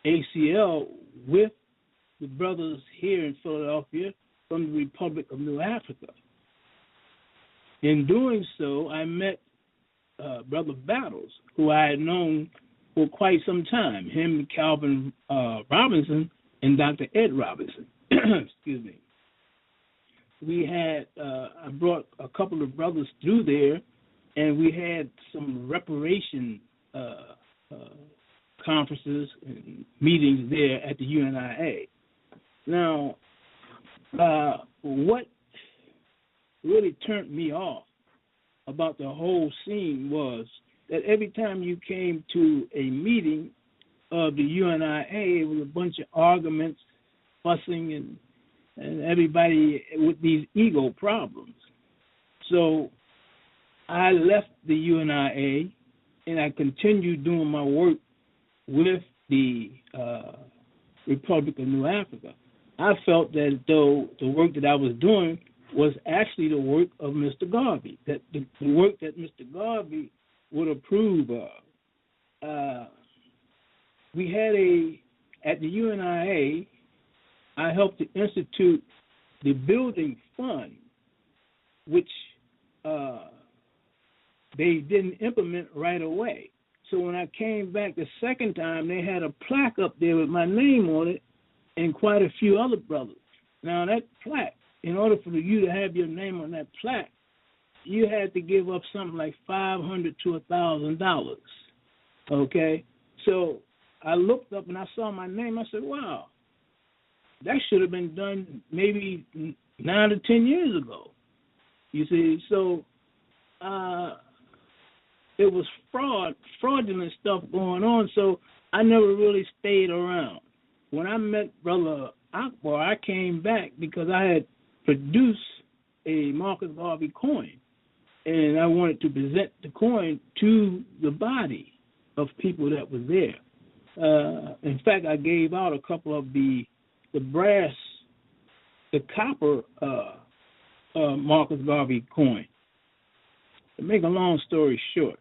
[SPEAKER 8] ACL with the brothers here in Philadelphia from the Republic of New Africa. In doing so, I met Brother Battles, who I had known for quite some time, him, Calvin Robinson, and Dr. Ed Robinson. Excuse me. We had, I brought a couple of brothers through there, and we had some reparation conferences and meetings there at the UNIA. Now, what really turned me off about the whole scene was that every time you came to a meeting of the UNIA, it was a bunch of arguments, fussing, and everybody with these ego problems. So I left the UNIA, and I continued doing my work with the Republic of New Africa. I felt that though the work that I was doing was actually the work of Mr. Garvey, that the work that Mr. Garvey would approve of. We had at the UNIA, I helped to institute the building fund, which they didn't implement right away. So when I came back the second time, they had a plaque up there with my name on it and quite a few other brothers. Now that plaque, in order for you to have your name on that plaque, you had to give up something like $500 to $1,000. Okay? So I looked up and I saw my name. I said, wow, that should have been done maybe 9 to 10 years ago. You see, so it was fraudulent stuff going on, so I never really stayed around. When I met Brother Akbar, I came back because I had produced a Marcus Garvey coin, and I wanted to present the coin to the body of people that was there. In fact, I gave out a couple of the brass, the copper Marcus Garvey coin. To make a long story short,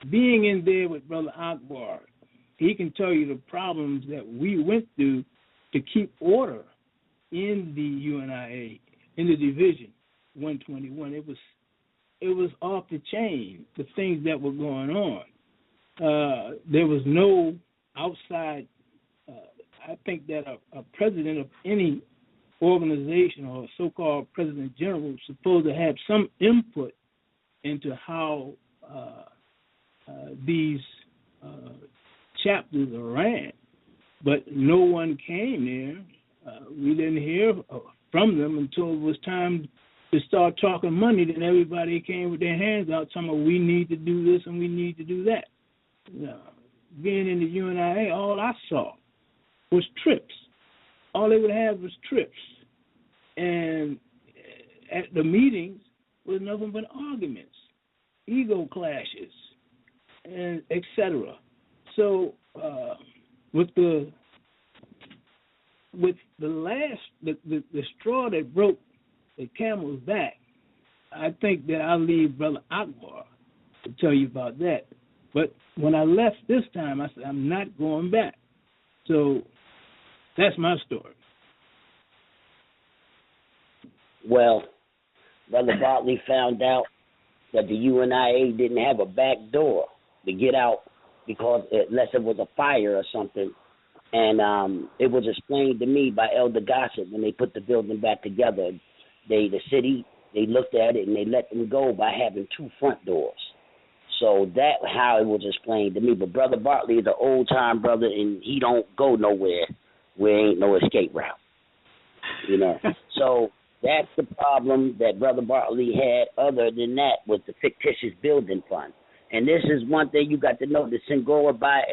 [SPEAKER 8] being in there with Brother Akbar, he can tell you the problems that we went through to keep order in the UNIA, in the Division 121. It was off the chain, the things that were going on. There was no outside, I think that a president of any organization or a so-called president general is supposed to have some input into how these chapters are ran. But no one came there. We didn't hear from them until it was time to start talking money. Then everybody came with their hands out, telling me we need to do this and we need to do that. being in the UNIA, all I saw was trips. All they would have was trips. And at the meetings was nothing but arguments, ego clashes, and etc. So with the straw that broke the camel's back, I think that I'll leave Brother Akbar to tell you about that. But when I left this time, I said, I'm not going back. So that's my story.
[SPEAKER 5] Well, Brother Bartley found out that the UNIA didn't have a back door to get out because unless it was a fire or something. And it was explained to me by Elder Gossett when they put the building back together. The city, they looked at it and they let them go by having 2 front doors. So that's how it was explained to me. But Brother Bartley is an old-time brother, and he don't go nowhere where ain't no escape route, you know. So that's the problem that Brother Bartley had. Other than that was the fictitious building fund. And this is one thing you got to know, that Singora Bae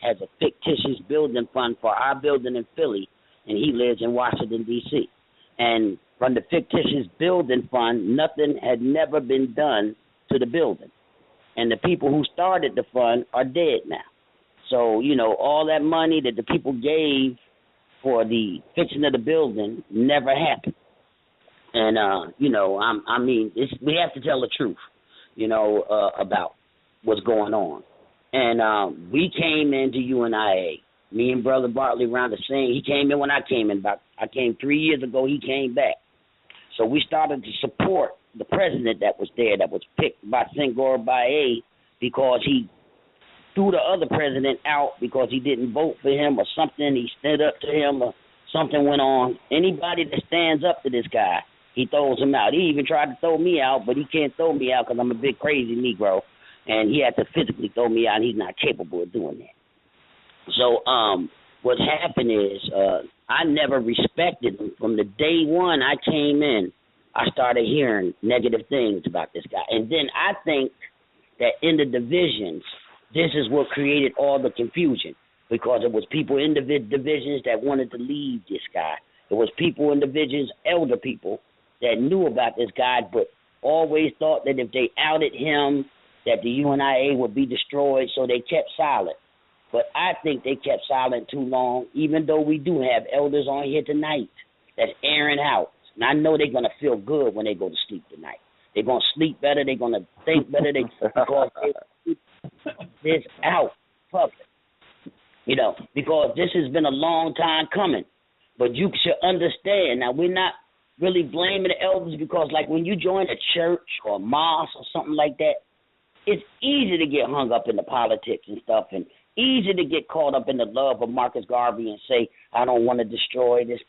[SPEAKER 5] has a fictitious building fund for our building in Philly, and he lives in Washington, D.C. And from the fictitious building fund, nothing had never been done to the building. And the people who started the fund are dead now. So, you know, all that money that the people gave for the fixing of the building never happened. And, you know, I mean, we have to tell the truth, you know, about what's going on. And we came into UNIA. Me and Brother Bartley around the same. He came in when I came in. I came 3 years ago. He came back. So we started to support the president that was there, that was picked by Singora Bae, because he threw the other president out because he didn't vote for him or something. He stood up to him or something went on. Anybody that stands up to this guy, he throws him out. He even tried to throw me out, but he can't throw me out because I'm a big crazy Negro, and he had to physically throw me out. He's not capable of doing that. So what happened is I never respected him. From the day one I came in, I started hearing negative things about this guy. And then I think that in the divisions, this is what created all the confusion, because it was people in the divisions that wanted to leave this guy. It was people in divisions, elder people, that knew about this guy but always thought that if they outed him, that the UNIA would be destroyed, so they kept silent. But I think they kept silent too long, even though we do have elders on here tonight that's airing out. And I know they're going to feel good when they go to sleep tonight. They're going to sleep better. They're going to think better because they keep this out public. You know, because this has been a long time coming. But you should understand. Now, we're not really blaming the elders because, like, when you join a church or a mosque or something like that, it's easy to get hung up in the politics and stuff, and easy to get caught up in the love of Marcus Garvey and say, I don't want to destroy this.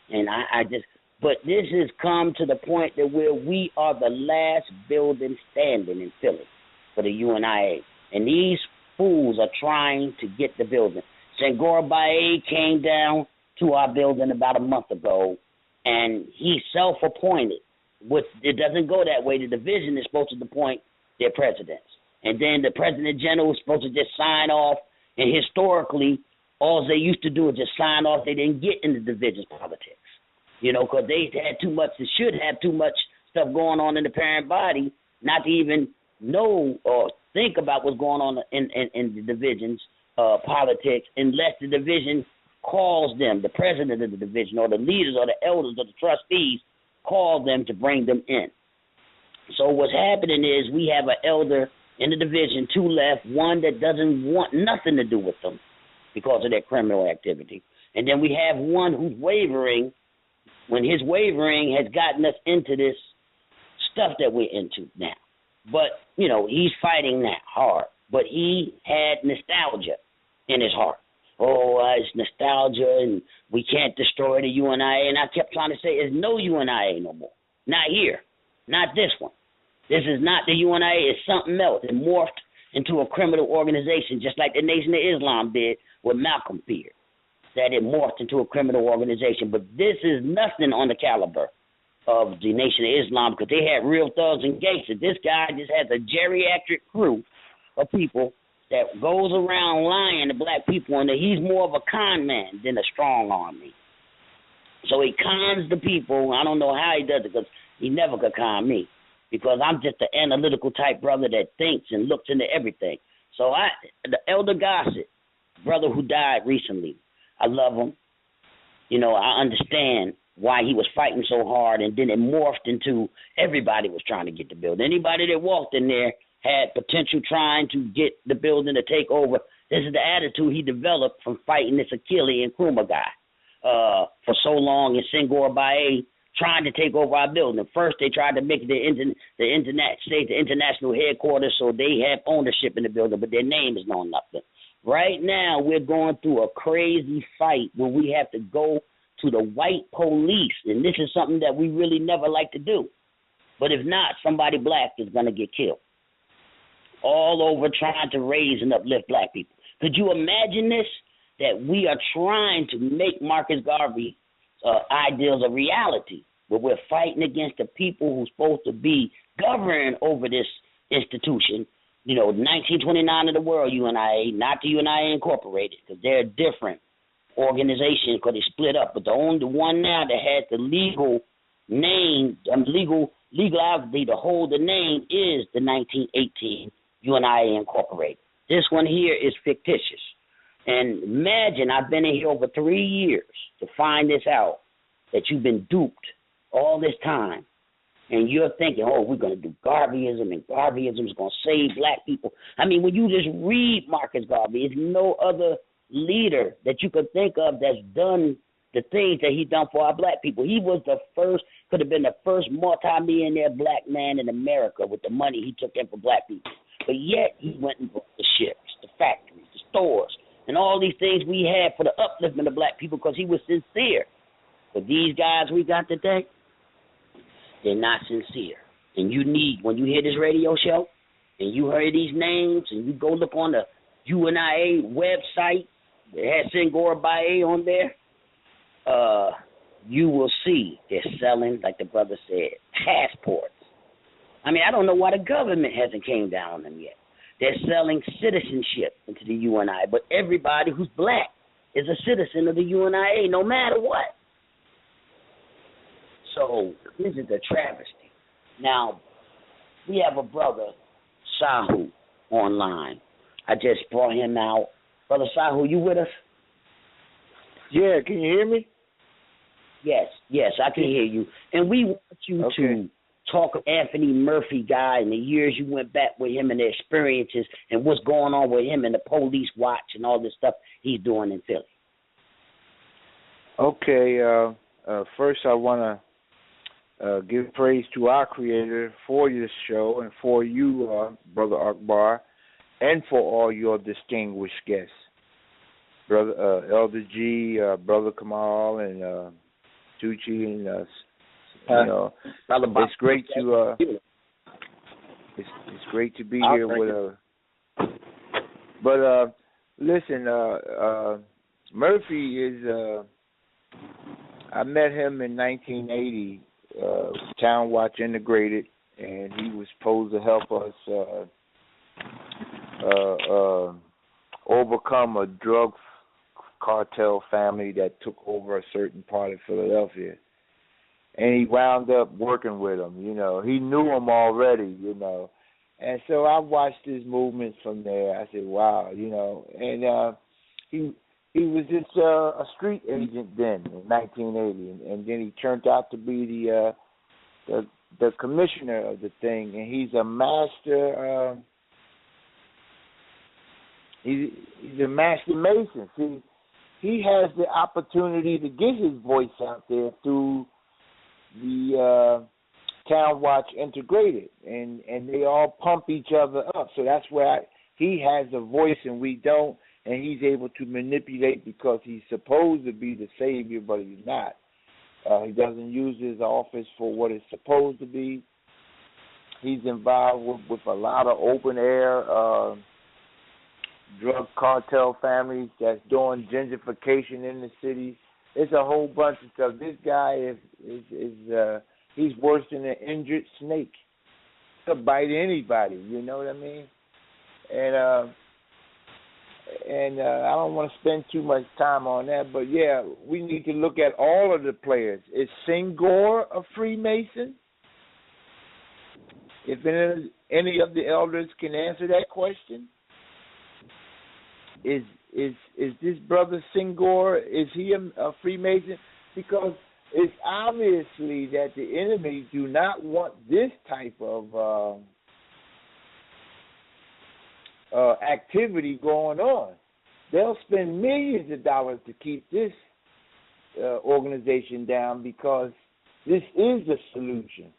[SPEAKER 5] And I just... But this has come to the point that where we are the last building standing in Philly for the UNIA. And these fools are trying to get the building. Singora Bae came down to our building about a month ago, and he's self-appointed. It doesn't go that way. The division is supposed to appoint their presidents. And then the president general is supposed to just sign off. And historically, all they used to do is just sign off. They didn't get into division politics. You know, because they had too much, they should have too much stuff going on in the parent body, not to even know or think about what's going on in the division's politics, unless the division calls them, the president of the division or the leaders or the elders or the trustees call them to bring them in. So what's happening is we have an elder in the division, 2 left, one that doesn't want nothing to do with them because of their criminal activity. And then we have one who's wavering, when his wavering has gotten us into this stuff that we're into now. But, you know, he's fighting that hard. But he had nostalgia in his heart. Oh, it's nostalgia, and we can't destroy the UNIA. And I kept trying to say, there's no UNIA no more. Not here. Not this one. This is not the UNIA. It's something else. It morphed into a criminal organization, just like the Nation of Islam did with Malcolm feared, that it morphed into a criminal organization. But this is nothing on the caliber of the Nation of Islam, because they had real thugs and gangsters. This guy just has a geriatric crew of people that goes around lying to black people, and that he's more of a con man than a strong army. So he cons the people. I don't know how he does it, because he never could con me, because I'm just an analytical type brother that thinks and looks into everything. So the Elder Gossett, brother who died recently, I love him. You know, I understand why he was fighting so hard, and then it morphed into everybody was trying to get the building. Anybody that walked in there had potential trying to get the building to take over. This is the attitude he developed from fighting this Achille and Kuma guy for so long in Senghor Bae, trying to take over our building. First, they tried to make it the international headquarters, so they have ownership in the building, but their name is known nothing. Right now, we're going through a crazy fight where we have to go to the white police, and this is something that we really never like to do. But if not, somebody black is going to get killed. All over trying to raise and uplift black people. Could you imagine this? That we are trying to make Marcus Garvey ideals a reality, but we're fighting against the people who's supposed to be governing over this institution. You know, 1929 of the world UNIA, not the UNIA Incorporated, because they're a different organization because they split up. But the only one now that has the legal name, legality to hold the name is the 1918 UNIA Incorporated. This one here is fictitious. And imagine, I've been in here over 3 years to find this out, that you've been duped all this time. And you're thinking, oh, we're going to do Garveyism, and Garveyism is going to save black people. I mean, when you just read Marcus Garvey, there's no other leader that you could think of that's done the things that he's done for our black people. He was the first, could have been the first multi-millionaire black man in America with the money he took in for black people. But yet he went and bought the ships, the factories, the stores, and all these things we had for the upliftment of black people because he was sincere. But these guys we got today, they're not sincere. And you need, when you hear this radio show and you hear these names and you go look on the UNIA website, it has Senghor Bae on there, you will see they're selling, like the brother said, passports. I mean, I don't know why the government hasn't came down on them yet. They're selling citizenship into the UNIA, but everybody who's black is a citizen of the UNIA, no matter what. So this is a travesty. Now, we have a brother, Sahu, online. I just brought him out. Brother Sahu, you with us?
[SPEAKER 9] Yeah, can you hear me?
[SPEAKER 5] Yes, I can hear you. And we want you to talk of Anthony Murphy guy and the years you went back with him and the experiences and what's going on with him and the police watch and all this stuff he's doing in Philly.
[SPEAKER 9] Okay, first I want to give praise to our Creator for this show and for you, Brother Akbar, and for all your distinguished guests. Brother Elder G, Brother Kamal, and Tucci, and it's great to it's great to be here with but listen, Murphy is I met him in 1980, Town Watch Integrated, and he was supposed to help us overcome a drug cartel family that took over a certain part of Philadelphia. And he wound up working with him, you know. He knew him already, you know. And so I watched his movements from there. I said, wow, you know. And he was just a street agent then in 1980. And then he turned out to be the commissioner of the thing. And he's a master, he's a master mason. See, he has the opportunity to get his voice out there through the Town Watch Integrated, and they all pump each other up. So that's where he has a voice and we don't, and he's able to manipulate because he's supposed to be the savior, but he's not. He doesn't use his office for what it's supposed to be. He's involved with a lot of open air drug cartel families that's doing gentrification in the city. It's a whole bunch of stuff. This guy is he's worse than an injured snake. He'll bite anybody, you know what I mean? And and I don't want to spend too much time on that, but yeah, we need to look at all of the players. Is Senghor a Freemason? If any of the elders can answer that question, is this brother Senghor, is he a Freemason? Because it's obviously that the enemy do not want this type of activity going on. They'll spend millions of dollars to keep this organization down because this is the solution.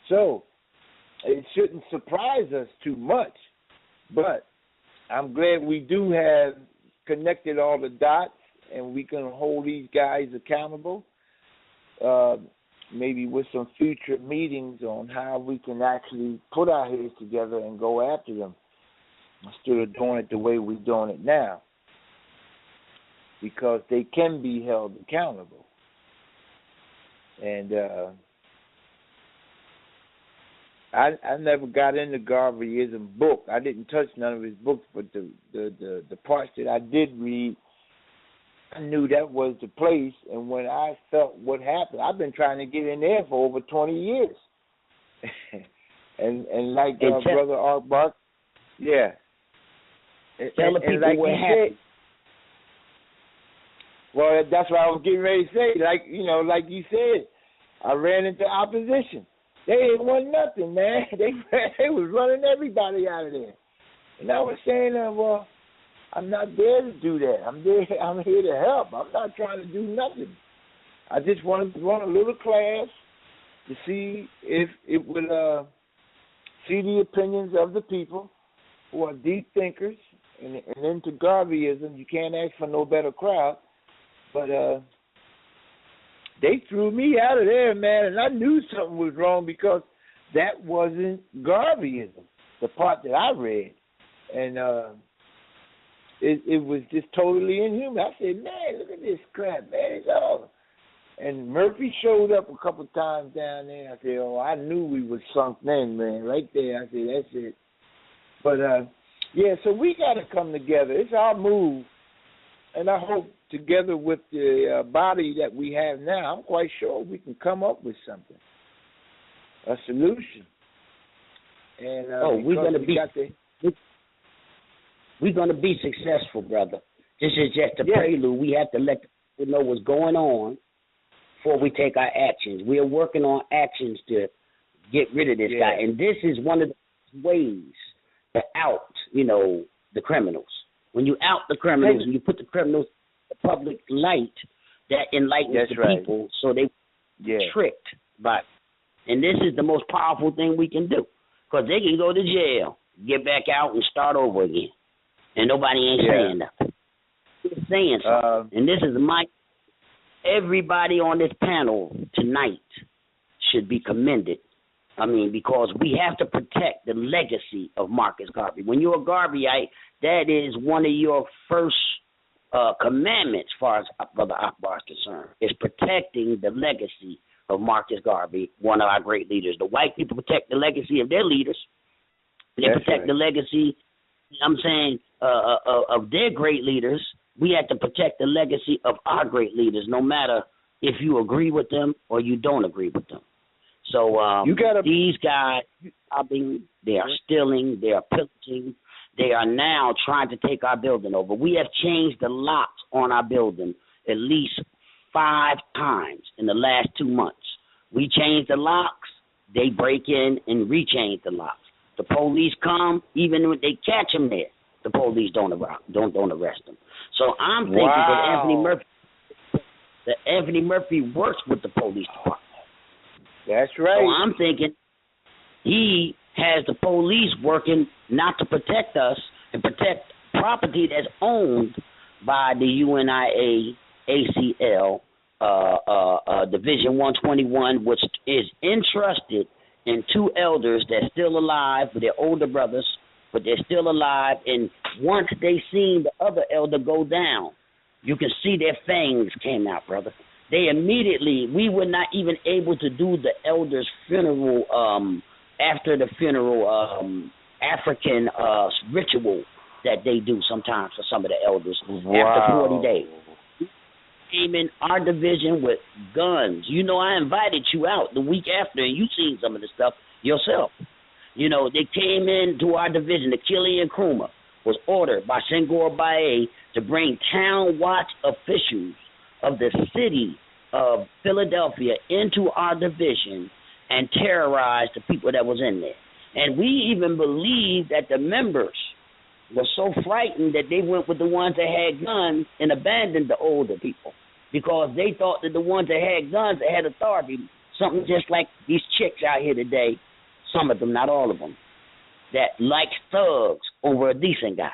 [SPEAKER 9] So it shouldn't surprise us too much, but I'm glad we do have connected all the dots and we can hold these guys accountable, maybe with some future meetings on how we can actually put our heads together and go after them instead of doing it the way we're doing it now, because they can be held accountable. And I never got into Garveyism book. I didn't touch none of his books, but the parts that I did read, I knew that was the place. And when I felt what happened, I've been trying to get in there for over 20 years. and like Brother Art Bark, yeah.
[SPEAKER 5] Tell the people what happened.
[SPEAKER 9] Well, that's what I was getting ready to say. Like you said, I ran into opposition. They ain't won nothing, man. They was running everybody out of there. And I was saying, well, I'm not there to do that. I'm here to help. I'm not trying to do nothing. I just wanted to run a little class to see if it would see the opinions of the people who are deep thinkers and into Garveyism. You can't ask for no better crowd. But they threw me out of there, man, and I knew something was wrong because that wasn't Garveyism, the part that I read. And it was just totally inhuman. I said, man, look at this crap, man. It's all. And Murphy showed up a couple times down there. I said, oh, I knew we was sunk then, man, right there. I said, that's it. But, yeah, so we got to come together. It's our move. And I hope together with the body that we have now, I'm quite sure we can come up with something, a solution. And
[SPEAKER 5] we're going to be successful, brother. This is just a prelude. We have to let people know what's going on before we take our actions. We are working on actions to get rid of this guy, and this is one of the ways to out, the criminals. When you out the criminals and you put the criminals in the public light, that enlightens the people so they get tricked by it. And this is the most powerful thing we can do, because they can go to jail, get back out, and start over again. And nobody ain't saying nothing. They're saying something. And this is everybody on this panel tonight should be commended. I mean, because we have to protect the legacy of Marcus Garvey. When you're a Garveyite, that is one of your first commandments, as far as Brother Akbar is concerned, is protecting the legacy of Marcus Garvey, one of our great leaders. The white people protect the legacy of their leaders. They protect the legacy, of their great leaders. We have to protect the legacy of our great leaders, no matter if you agree with them or you don't agree with them. So these guys, they are stealing, they are pillaging, they are now trying to take our building over. We have changed the locks on our building at least 5 times in the last 2 months. We change the locks, they break in and rechange the locks. The police come, even when they catch them there, the police don't arrest them. So I'm thinking that Anthony Murphy works with the police department.
[SPEAKER 9] That's right.
[SPEAKER 5] So I'm thinking he has the police working not to protect us and protect property that's owned by the UNIA ACL Division 121, which is entrusted in 2 elders that's still alive, but they're older brothers, but they're still alive. And once they seen the other elder go down, you can see their fangs came out, brother. They immediately, we were not even able to do the elder's funeral after the funeral African ritual that they do sometimes for some of the elders
[SPEAKER 9] Wow.
[SPEAKER 5] after 40 days. Came in our division with guns. You know, I invited you out the week after, and you seen some of the stuff yourself. You know, they came into our division. The Achille Nkrumah was ordered by Senghor Baye to bring town watch officials of the city of Philadelphia into our division and terrorize the people that was in there. And we even believe that the members were so frightened that they went with the ones that had guns and abandoned the older people because they thought that the ones that had guns that had authority, something just like these chicks out here today, some of them, not all of them, that like thugs over a decent guy.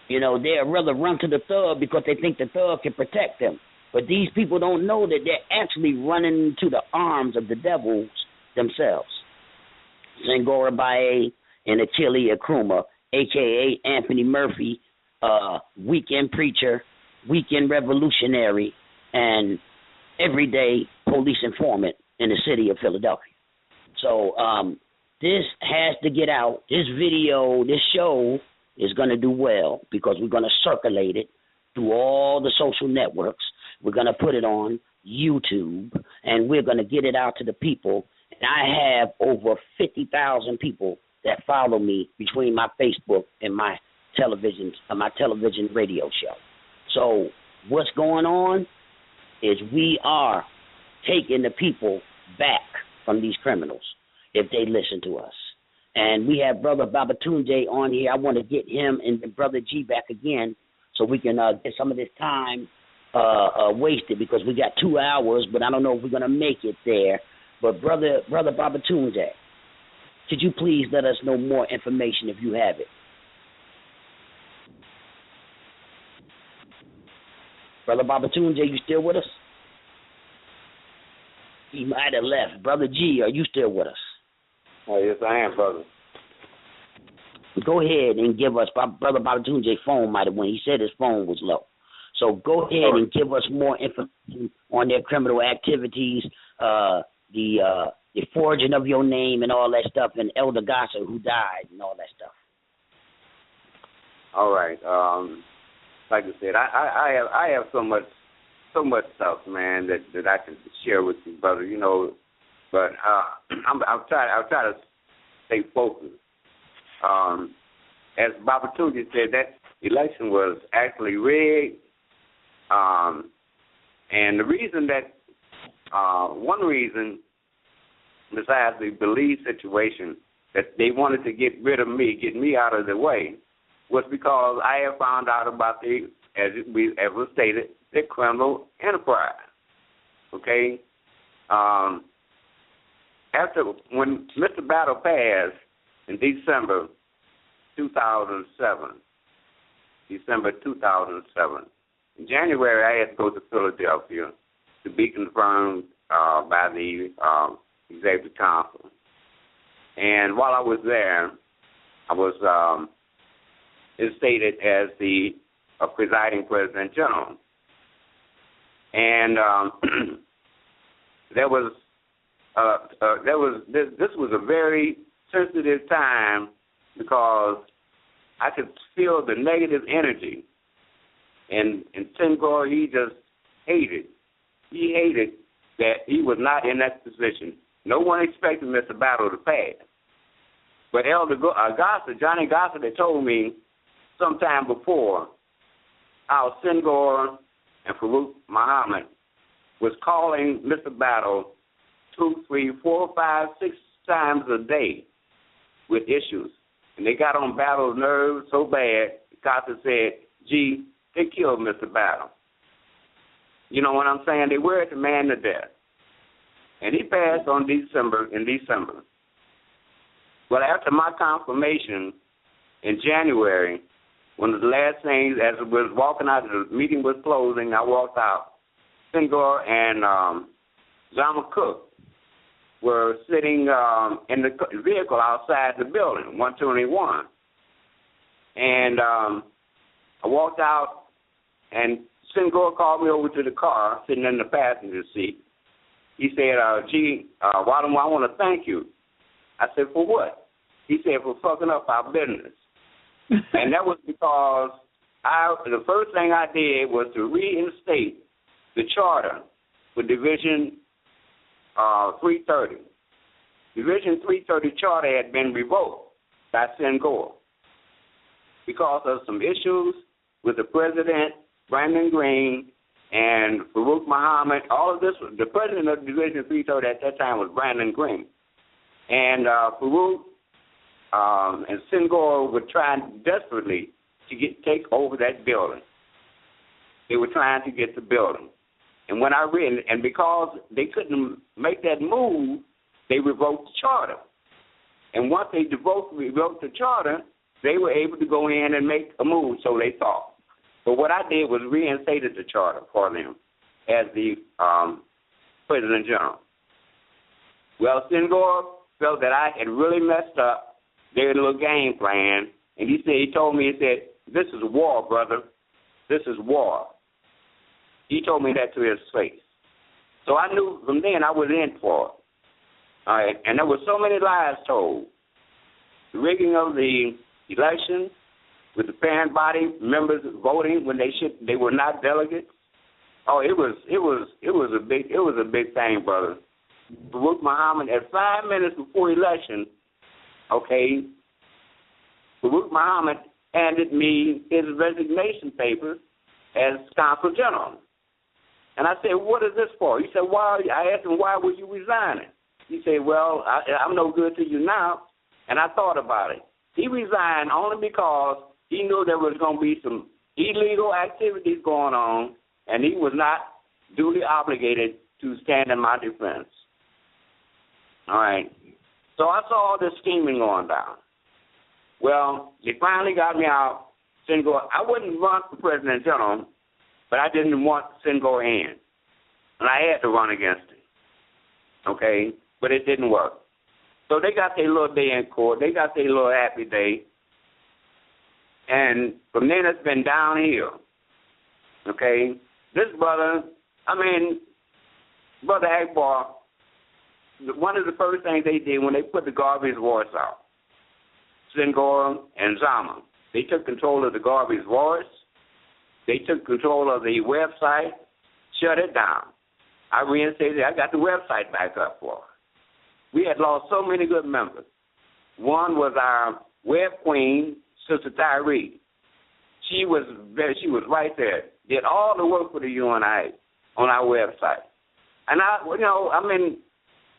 [SPEAKER 5] You know, they'd rather run to the thug because they think the thug can protect them. But these people don't know that they're actually running into the arms of the devils themselves. Senghor Baye and Achille Nkrumah, a.k.a. Anthony Murphy, weekend preacher, weekend revolutionary, and everyday police informant in the city of Philadelphia. So this has to get out. This video, this show is going to do well because we're going to circulate it through all the social networks. We're going to put it on YouTube, and we're going to get it out to the people. And I have over 50,000 people that follow me between my Facebook and my television radio show. So what's going on is we are taking the people back from these criminals if they listen to us. And we have Brother Babatunde on here. I want to get him and Brother G back again so we can get some of this time wasted because we got 2 hours, but I don't know if we're going to make it there. But Brother Babatunde, could you please let us know more information if you have it? Brother Babatunde, you still with us? He might have left. Brother G, are you still with us?
[SPEAKER 1] Oh, yes, I am, brother.
[SPEAKER 5] Go ahead and give us, Brother Babatunde's phone might have went. He said his phone was low. So go ahead and give us more information on their criminal activities, the forging of your name and all that stuff, and Elder Gossett who died and all that stuff.
[SPEAKER 1] All right. Like I said, I have so much stuff, man, that I can share with you, brother. You know, but I'll try to stay focused. As Babatunde said, that election was actually rigged, and the reason that one reason, besides the belief situation, that they wanted to get rid of me, get me out of the way, was because I have found out about as was stated, the criminal enterprise. Okay? After, when Mr. Battle passed in December 2007, in January I had to go to Philadelphia to be confirmed by the Executive Council. And while I was there, I was instated as the presiding President General. And this was a very sensitive time because I could feel the negative energy. And Senghor, he just hated. He hated that he was not in that position. No one expected Mr. Battle to pass. But Elder Gossett, Johnny Gossett, had told me sometime before how Senghor and Farouk Muhammad was calling Mr. Battle 2, 3, 4, 5, 6 times a day with issues. And they got on Battle's nerves so bad, Gossett said, gee, they killed Mr. Battle. You know what I'm saying? They worried the man to death. And he passed in December. But after my confirmation in January, one of the last things, as I was walking out, the meeting was closing, I walked out. Senghor and Zama Cook were sitting in the vehicle outside the building, 121. And I walked out, and Senghor called me over to the car, sitting in the passenger seat. He said, Wadham, I want to thank you. I said, for what? He said, for fucking up our business. And that was because the first thing I did was to reinstate the charter for Division 330. Division 330 charter had been revoked by Sen Gore because of some issues with the president, Brandon Green, and Farouk Muhammad. All of this, the president of Division 330 at that time was Brandon Green. And Farouk and Sen Gore were trying desperately to take over that building. They were trying to get the building. And when I read, and because they couldn't make that move, they revoked the charter. And once they revoked the charter, they were able to go in and make a move, so they thought. But what I did was reinstated the charter for them as the President General. Well, Sen Gore felt that I had really messed up their little game plan, and he told me, this is war, brother. This is war. He told me that to his face. So I knew from then I was in for it. All right, and there were so many lies told. The rigging of the election with the parent body members voting when they were not delegates. Oh, it was a big thing, brother. Farouk Muhammad, at 5 minutes before election, okay, Farouk Muhammad handed me his resignation papers as Consul General. And I said, what is this for? He said, I asked him, why were you resigning? He said, well, I'm no good to you now. And I thought about it. He resigned only because he knew there was going to be some illegal activities going on, and he was not duly obligated to stand in my defense. All right. So I saw all this scheming going down. Well, they finally got me out. Sen Gore, I wouldn't run for President General, but I didn't want Sen Gore in. And I had to run against him. Okay? But it didn't work. So they got their little day in court. They got their little happy day. And from then it's been downhill. Okay? This brother, Brother Akbar, one of the first things they did when they put the Garvey's voice out, Sen Gore and Zama, they took control of the Garvey's voice. They took control of the website, shut it down. I reinstated it. I got the website back up for her. We had lost so many good members. One was our web queen, Sister Tyree. She was right there. Did all the work for the UNIA on our website. And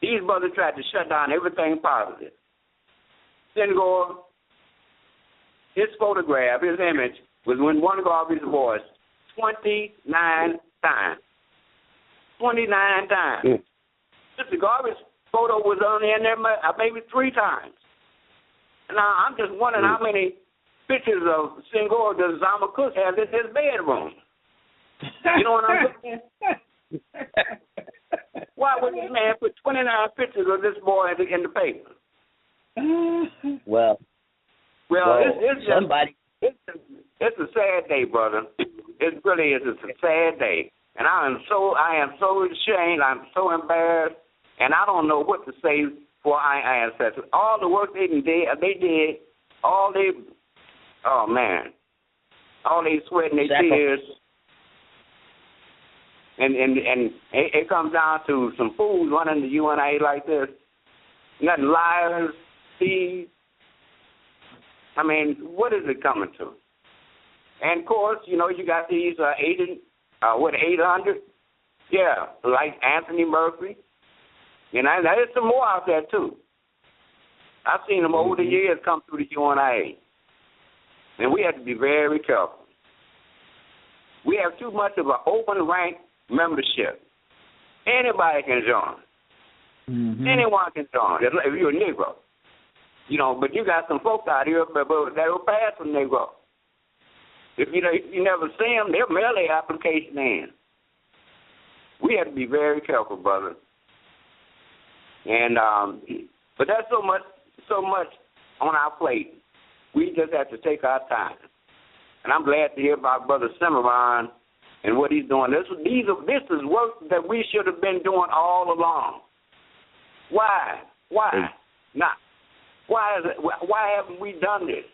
[SPEAKER 1] these brothers tried to shut down everything positive. Sen Gore, his photograph, his image, was in one Garvey's voice 29 times. 29 times. Mm. Sister Garvey's photo was on in there maybe 3 times. Now, I'm just wondering how many pictures of Sen Gore does Zama Cook have in his bedroom. You know what I'm saying? Why would this man put 29 pictures of this boy in the paper?
[SPEAKER 5] Well,
[SPEAKER 1] it's just
[SPEAKER 5] somebody.
[SPEAKER 1] It's a sad day, brother. It really is. It's a sad day, and I am so ashamed. I'm so embarrassed, and I don't know what to say for our ancestors. All the work they did, all they sweat and they tears. And it comes down to some fools running the UNIA like this. Nothing, liars, thieves. What is it coming to? And, of course, you got these 800? Yeah, like Anthony Murphy. There's some more out there, too. I've seen them over the years come through the UNIA. And we have to be very careful. We have too much of an open rank membership. Anybody can join. Mm-hmm. Anyone can join, if you're a Negro. But you got some folks out here that will pass for Negro. If you never see them, they'll mail their application in. We have to be very careful, brother. And but there's so much on our plate. We just have to take our time. And I'm glad to hear about Brother Cimarron and what he's doing. This is work that we should have been doing all along. Why? Why not? Why haven't we done this?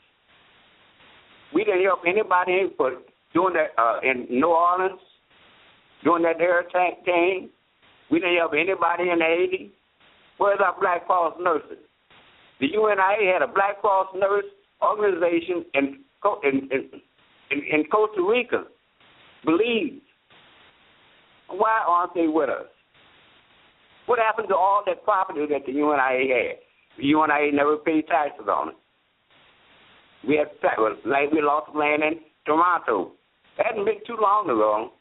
[SPEAKER 1] We didn't help anybody for doing that in New Orleans, during that hurricane. We didn't help anybody in Haiti. Where's our Black Cross nurses? The UNIA had a Black Cross nurse organization in Costa Rica. Believe. Why aren't they with us? What happened to all that property that the UNIA had? The UNIA never paid taxes on it. We lost land in Toronto. That hadn't been too long ago.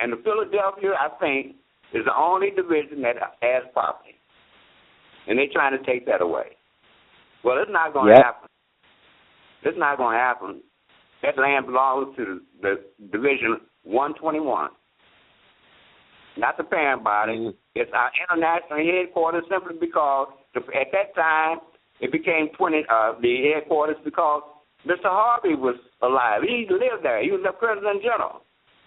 [SPEAKER 1] And the Philadelphia, I think, is the only division that has property. And they're trying to take that away. Well, it's not going to happen. It's not going to happen. That land belongs to the Division 121. Not the parent body. It's our international headquarters simply because at that time it became the headquarters because Mr. Harvey was alive. He lived there. He was the President General.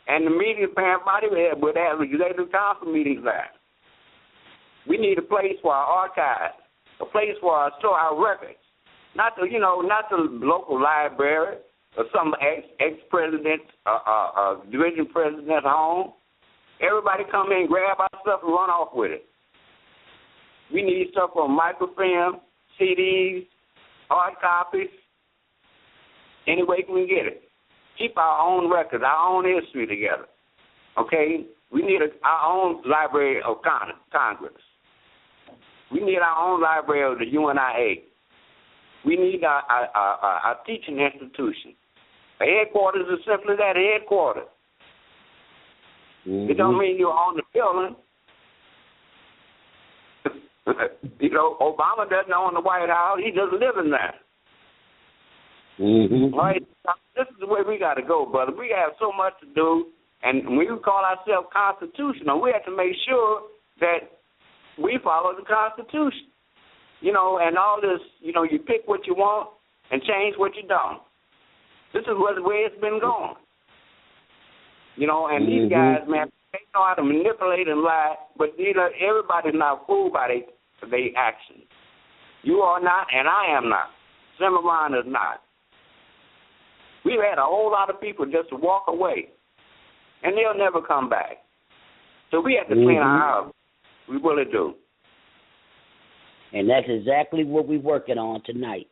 [SPEAKER 1] And the meeting parent body would have executive council meetings there. We need a place for our archives, a place for our store our records. Not the local library or some ex-president, division president's home. Everybody come in, grab our stuff, and run off with it. We need stuff on microfilm, CDs, hard copies, any way we can get it. Keep our own records, our own history together. Okay? We need our own Library of Congress. We need our own Library of the UNIA. We need our teaching institution. A headquarters is simply that, a headquarters. It don't mean you own the building. Obama doesn't own the White House. He just living there. Right? This is the way we got to go, brother. We have so much to do, and when we call ourselves constitutional, we have to make sure that we follow the Constitution. And all this, you pick what you want and change what you don't. This is the way it's been going. And these guys, man, they know how to manipulate and lie, but everybody's not fooled by their actions. You are not, and I am not. Zimmerman is not. We've had a whole lot of people just to walk away, and they'll never come back. So we have to clean our house. We really do.
[SPEAKER 5] And that's exactly what we're working on tonight.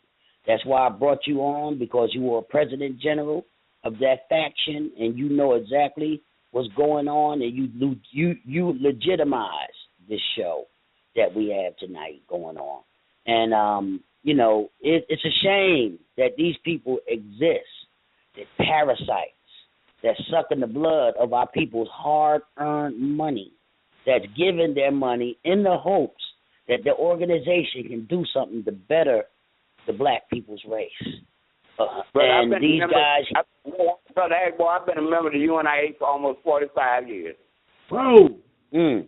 [SPEAKER 5] That's why I brought you on, because you were a President General of that faction, and you know exactly what's going on, and you legitimize this show that we have tonight going on. And, it's a shame that these people exist, that parasites, that suck in the blood of our people's hard-earned money, that's given their money in the hopes that the organization can do something to better the black people's race. And these guys...
[SPEAKER 1] Brother Agbo, I've been a member of the UNIA for almost 45 years.
[SPEAKER 8] Whoa!
[SPEAKER 1] You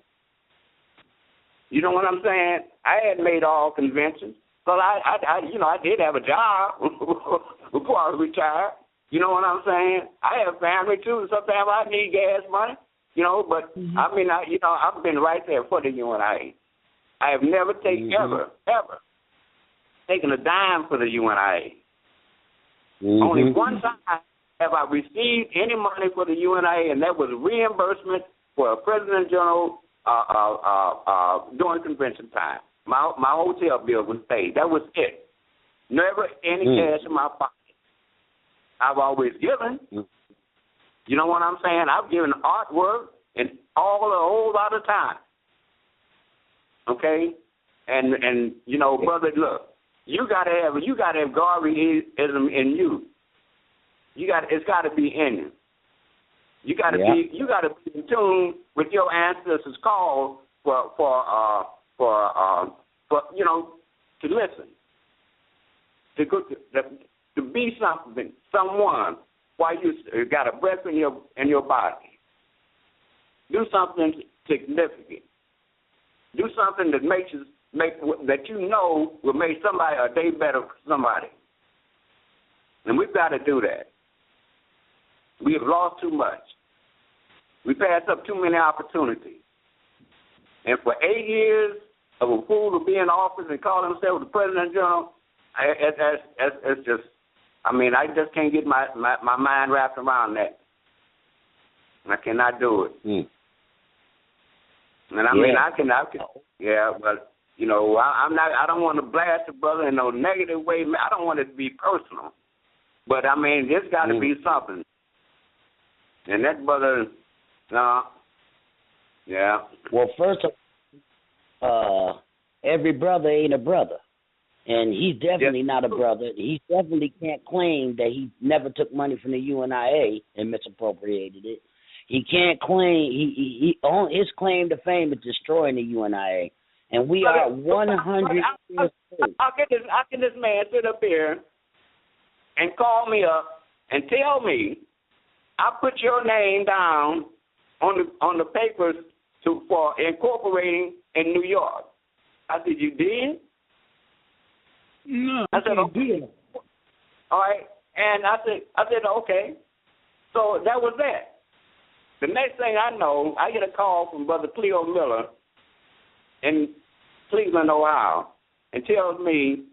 [SPEAKER 1] know what I'm saying? I hadn't made all conventions. But I did have a job before I retired. You know what I'm saying? I have family too. Sometimes I need gas money. But I've been right there for the UNIA. I have never ever taken a dime for the UNIA. Only one time have I received any money for the UNIA, and that was reimbursement for a President General during convention time. My hotel bill was paid. That was it. Never any cash in my pocket. I've always given. You know what I'm saying? I've given artwork and a whole lot of time. Okay? And brother, look, you gotta have Garveyism in you. It's gotta be in you. You gotta be in tune with your ancestors' call for to listen. To be someone while you got a breath in your body. Do something significant. Do something that will make somebody a day better for somebody. And we've got to do that. We have lost too much. We passed up too many opportunities. And for 8 years of a fool to be in office and call himself the President General, it's I mean, I just can't get my mind wrapped around that. I cannot do it. And I mean, I can, yeah, but you know, I don't want to blast the brother in no negative way. I don't want it to be personal. But I mean, there's got to be something. And that brother, no, yeah.
[SPEAKER 5] Well, first of all, every brother ain't a brother. And he's definitely not a brother. He definitely can't claim that he never took money from the UNIA and misappropriated it. He can't claim, his claim to fame is destroying the UNIA. And we are 100 years old.
[SPEAKER 1] How can this man sit up here and call me up and tell me I put your name down on the papers for incorporating in New York? I said, you did?
[SPEAKER 8] No,
[SPEAKER 1] I said, okay. All right. And I said, okay. So that was that. The next thing I know, I get a call from Brother Cleo Miller in Cleveland, Ohio, and tells me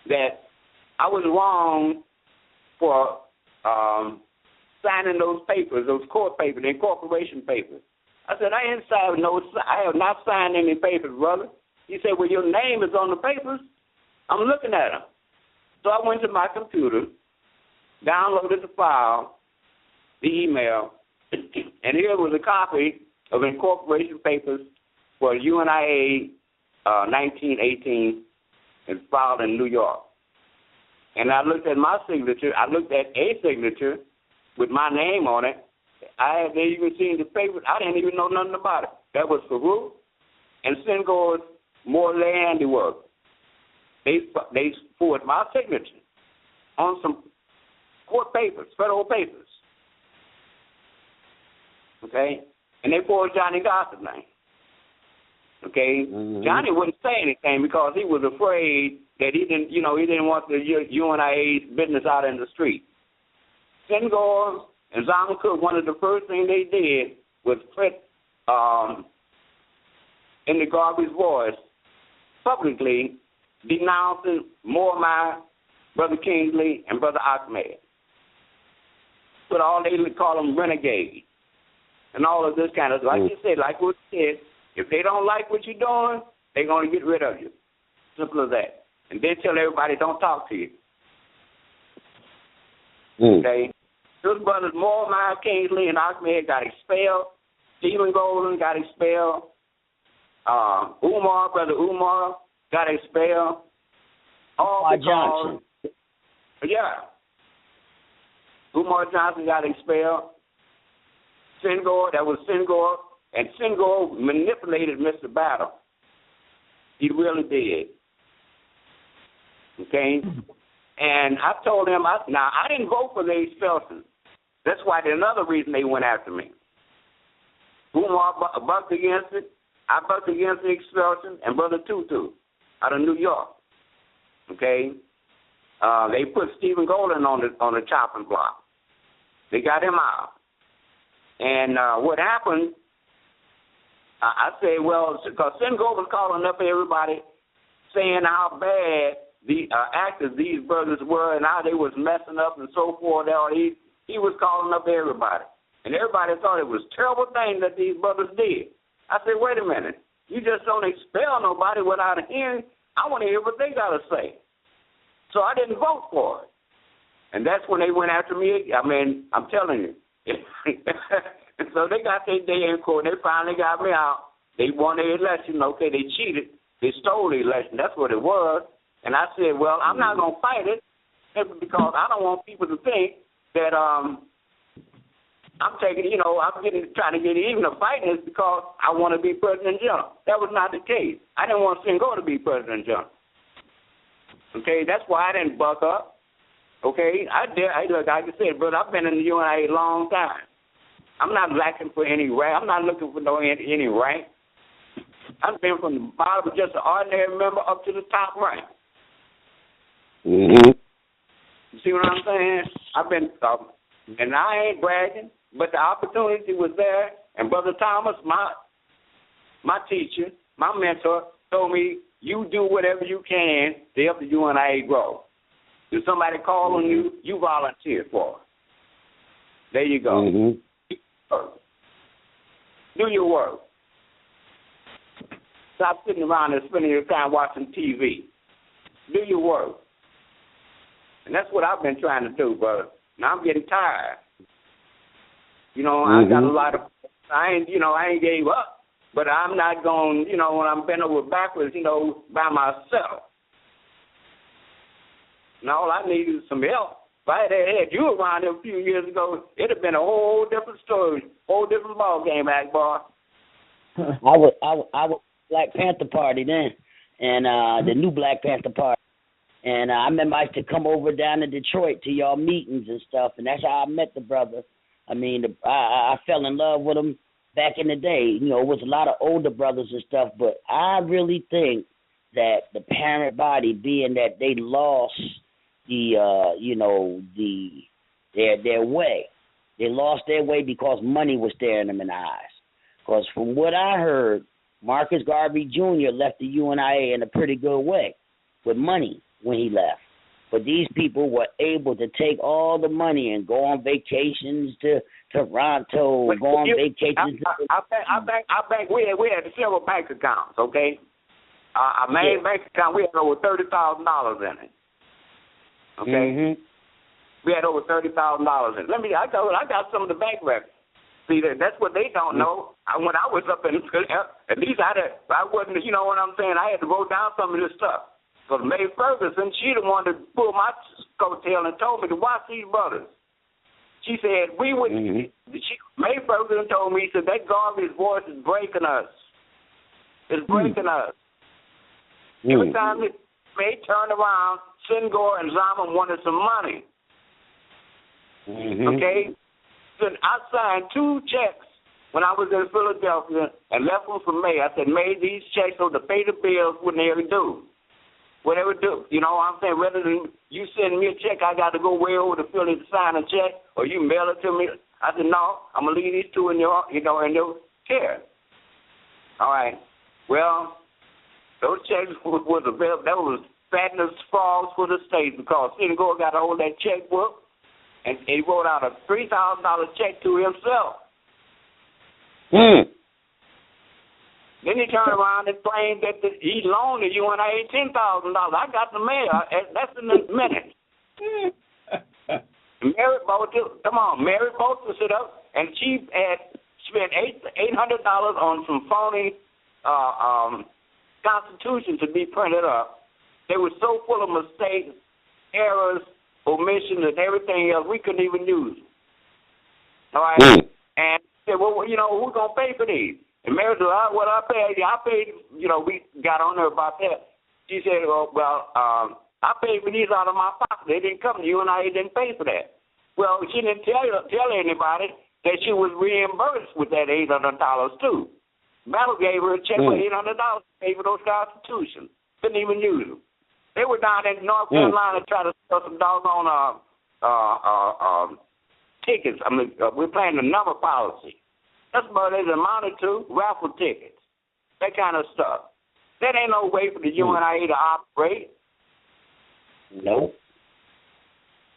[SPEAKER 1] that I was wrong for signing those papers, those court papers, the incorporation papers. I said, I have not signed any papers, brother. He said, well, your name is on the papers. I'm looking at them. So I went to my computer, downloaded the file, the email, and here was a copy of incorporation papers for UNIA 1918 and filed in New York. And I looked at my signature. I looked at a signature with my name on it. I hadn't even seen the papers. I didn't even know nothing about it. That was Farouk and Senghor's Morley handiwork. They forged my signature on some court papers, federal papers. Okay? And they forged Johnny Gossip's name. Okay? Mm-hmm. Johnny wouldn't say anything because he was afraid that he didn't want the UNIA's business out in the street. Senghor and Zama Cook, one of the first things they did was put in the Garvey's voice publicly denouncing Mormai, Brother Kingsley, and Brother Ahmed. But all they would call them renegades and all of this kind of, like you said, like what you said, if they don't like what you're doing, they're going to get rid of you. Simple as that. And then tell everybody don't talk to you. Okay? Those brothers, Mormai, Kingsley, and Ahmed got expelled. Stephen Golden got expelled. Brother Umar got expelled. All because, yeah. Umar Johnson got expelled. Senghor, that was Senghor. And Senghor manipulated Mr. Battle. He really did. Okay? And I told him, I didn't vote for the expulsion. That's why there's another reason they went after me. Umar bucked against it. I bucked against the expulsion, and Brother Tutu out of New York. Okay? They put Stephen Golden on the chopping block. They got him out. And what happened, I said, well, because Senghor was calling up everybody saying how bad the actors these brothers were and how they was messing up and so forth. He was calling up everybody. And everybody thought it was a terrible thing that these brothers did. I said, wait a minute. You just don't expel nobody without a hearing. I want to hear what they got to say. So I didn't vote for it. And that's when they went after me. I mean, I'm telling you. And so they got their day in court. They finally got me out. They won the election. Okay, they cheated. They stole the election. That's what it was. And I said, well, I'm not going to fight it because I don't want people to think that I'm trying to get even a fighting is because I want to be President General. That was not the case. I didn't want Senghor to be President General. Okay, that's why I didn't buck up. Okay, look, like I said, brother, I've been in the UNIA a long time. I'm not lacking for any rank. I'm not looking for any rank. I've been from the bottom, just an ordinary member, up to the top rank.
[SPEAKER 5] Mm-hmm.
[SPEAKER 1] You see what I'm saying? I've been, and I ain't bragging, but the opportunity was there. And Brother Thomas, my teacher, my mentor, told me, you do whatever you can to help the UNIA grow. If somebody call on you, you volunteer for it. There you go.
[SPEAKER 5] Mm-hmm.
[SPEAKER 1] Do your work. Stop sitting around and spending your time watching TV. Do your work. And that's what I've been trying to do, brother. Now I'm getting tired. You know, I got a lot of, I ain't gave up, but I'm not going, when I'm bent over backwards, by myself. And all I need is some help. If I had you around here a few years ago, it'd have been a whole different story, whole different ball game, Akbar.
[SPEAKER 5] I was Black Panther Party then, and the new Black Panther Party. And I remember I used to come over down to Detroit to y'all meetings and stuff, and that's how I met the brother. I mean, I fell in love with him back in the day. It was a lot of older brothers and stuff, but I really think that the parent body, being that they lost their way. They lost their way because money was staring them in the eyes. Because from what I heard, Marcus Garvey Jr. left the UNIA in a pretty good way with money when he left. But these people were able to take all the money and go on vacations to Toronto, go on vacations.
[SPEAKER 1] I bank. We had several bank accounts. Okay, our main bank account, we had over $30,000 in it. Okay, we had over $30,000 in it. I got some of the bank records. See, that's what they don't know. When I was up in, at least I wasn't. You know what I'm saying? I had to wrote down some of this stuff. Because Mae Ferguson, she the one that pulled my coattail and told me to watch these brothers. She said, Mae Ferguson told me, she said, that Garvey's voice is breaking us. It's breaking us. Every time Mae turned around, Senghor and Zama wanted some money. Okay? So I signed 2 checks when I was in Philadelphia and left them for Mae. I said, Mae, these checks are to pay the bills when they ever do. Whatever do. You know what I'm saying? Rather than you send me a check, I got to go way over to Philly to sign a check, or you mail it to me. I said, no, I'm going to leave these 2 in your, in your care. All right. Well, those checks was available. That was fatness falls for the state because Senghor got a hold of that checkbook, and he wrote out a $3,000 check to himself. Then he turned around and claimed that he loaned the UNIA $10,000. I got the mail. That's in a minute. Mary Bolton stood up, and she had spent $800 on some phony constitutions to be printed up. They were so full of mistakes, errors, omissions, and everything else, we couldn't even use them. All right? And she said, well, who's going to pay for these? And Mary said, what I paid, we got on her about that. She said, I paid for these out of my pocket. They didn't come. The UNIA didn't pay for that. Well, she didn't tell anybody that she was reimbursed with that $800 too. Battle gave her a check for $800 to pay for those constitutions. Couldn't even use them. They were down in North Carolina trying to sell some doggone tickets. We're playing the number policy. That's what it amounted to, raffle tickets, that kind of stuff. That ain't no way for the UNIA to operate.
[SPEAKER 5] No.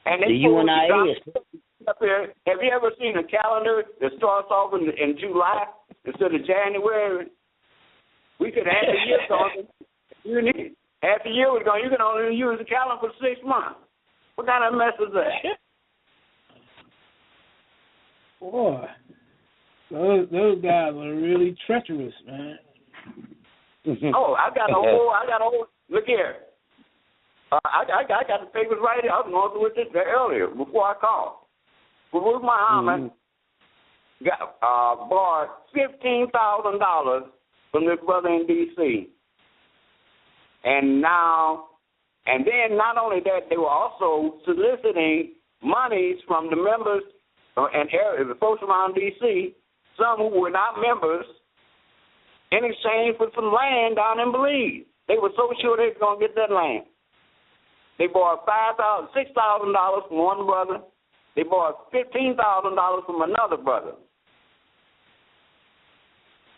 [SPEAKER 1] And
[SPEAKER 5] the UNIA is...
[SPEAKER 1] Up here, have you ever seen a calendar that starts off in July instead of January? We could have a year going. Half a year was going. You can only use the calendar for 6 months. What kind of mess is that?
[SPEAKER 8] Boy. Those guys are really treacherous, man.
[SPEAKER 1] I got a whole. Look here. I got the papers right here. I was going through with this earlier before I called. Baruch Muhammad borrowed $15,000 from this brother in D.C. And then not only that, they were also soliciting monies from the members and the folks around D.C., some who were not members, in exchange for some land down in Belize. They were so sure they were going to get that land. They borrowed $6,000 from one brother. They borrowed $15,000 from another brother.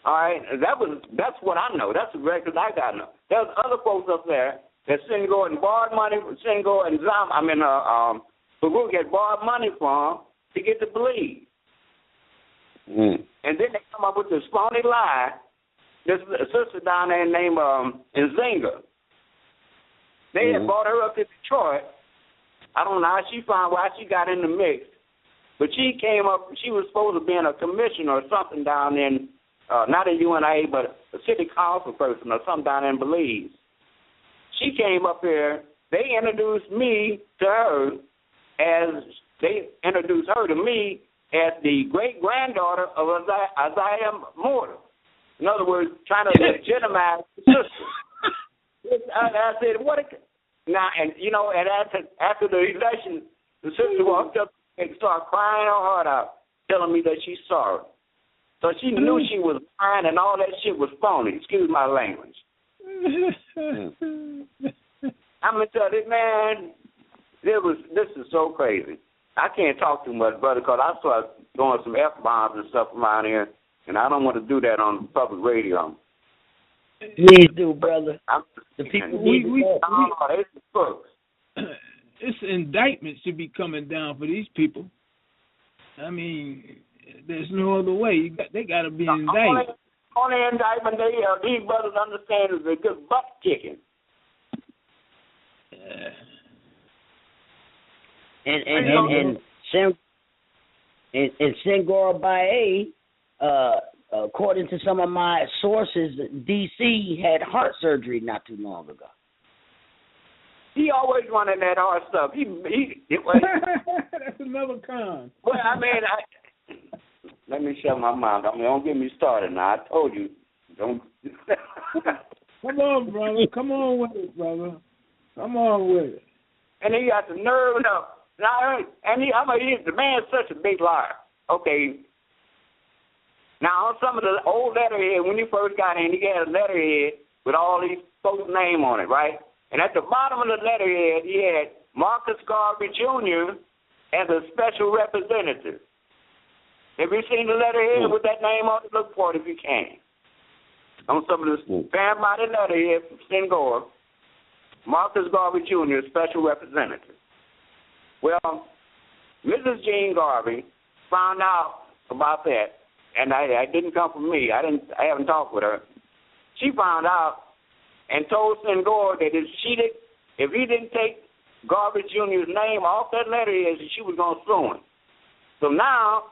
[SPEAKER 1] All right, that's what I know. That's the record I got to know. There's other folks up there that Senghor and borrowed money from Senghor and Farouk had borrowed money from to get to believe. And then they come up with this phony lie. There's a sister down there named Nzinga. They had brought her up to Detroit. I don't know how she found why she got in the mix. But she came up, she was supposed to be in a commissioner or something down in, not a UNIA, but a city council person or something down in Belize. She came up here. They introduced me to her to me as the great-granddaughter of Isaiah Morton. In other words, trying to legitimize the sister. I said, what? Now, and you know, and after the election, the sister walked up and started crying her heart out, telling me that she's sorry. So she knew she was lying and all that shit was phony. Excuse my language. I'm gonna tell you, man, this is so crazy. I can't talk too much, brother, because I start throwing some F-bombs and stuff around here, and I don't want to do that on public radio.
[SPEAKER 5] Please do, brother. The people need
[SPEAKER 8] it's indictments should be coming down for these people. I mean, there's no other way. They got to be indicted.
[SPEAKER 1] Only indictment these brothers understand is a good butt kicking.
[SPEAKER 5] And Senghor Baye, according to some of my sources, D.C. had heart surgery not too long ago.
[SPEAKER 1] He always wanted that hard stuff.
[SPEAKER 8] That's another con.
[SPEAKER 1] Well, I mean, let me shut my mouth. I mean, don't get me started now. I told you, don't.
[SPEAKER 8] Come on, brother. Come on with it, brother. Come on with it.
[SPEAKER 1] And he got the nerve enough. Now, the man's such a big liar. Okay. Now, on some of the old letterhead, when he first got in, he had a letterhead with all these folks' name on it, right? And at the bottom of the letterhead, he had Marcus Garvey Jr. as a special representative. Have you seen the letterhead with that name on it? Look for it if you can. On some of the fan-body letterhead from Senghor, Marcus Garvey Jr., special representative. Well, Mrs. Jean Garvey found out about that, and it didn't come from me. I haven't talked with her. She found out and told Senghor that if he didn't take Garvey Jr.'s name off that letterhead, she was going to sue him. So now,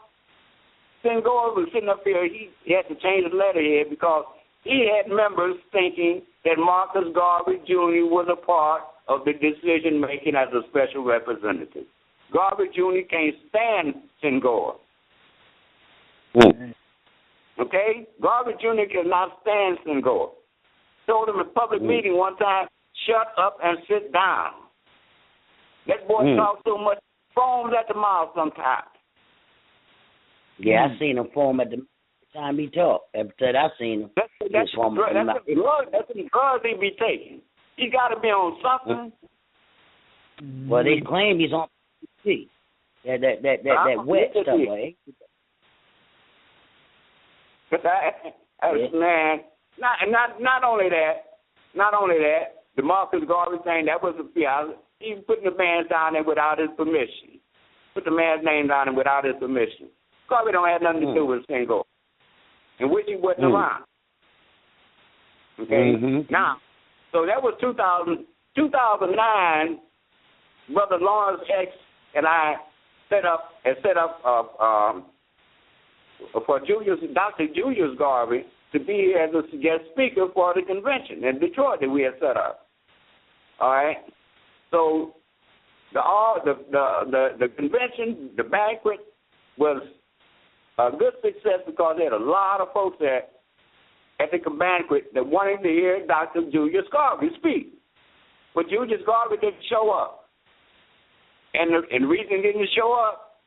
[SPEAKER 1] Senghor was sitting up here. He had to change the letterhead because he had members thinking that Marcus Garvey Jr. was a part of the decision-making as a special representative. Garvey Jr. can't stand Senghor. Okay? Garvey Jr. cannot stand Senghor. Told him in a public meeting one time, shut up and sit down. That boy talks so much, foams at the mouth sometimes.
[SPEAKER 5] Yeah, I seen him foam at the time he talked. Every time I seen him,
[SPEAKER 1] that's some drugs he be taking. He got to be on something.
[SPEAKER 5] Well, they claim he's on PC. That wet stuff, eh?
[SPEAKER 1] But man, not only that, the Marcus Garvey thing, that was a fiasco. He putting the man down there without his permission. Put the man's name down there without his permission. Garvey don't have nothing to do with Senghor, in which he wasn't around. Okay? Now, so that was 2009, Brother Lawrence X and I set up for Dr. Julius Garvey to be here as a guest speaker for the convention in Detroit that we had set up. All right? So the convention, the banquet was a good success because they had a lot of folks there at the banquet that wanted to hear Dr. Julius Garvey speak. But Julius Garvey didn't show up. And the reason he didn't show up,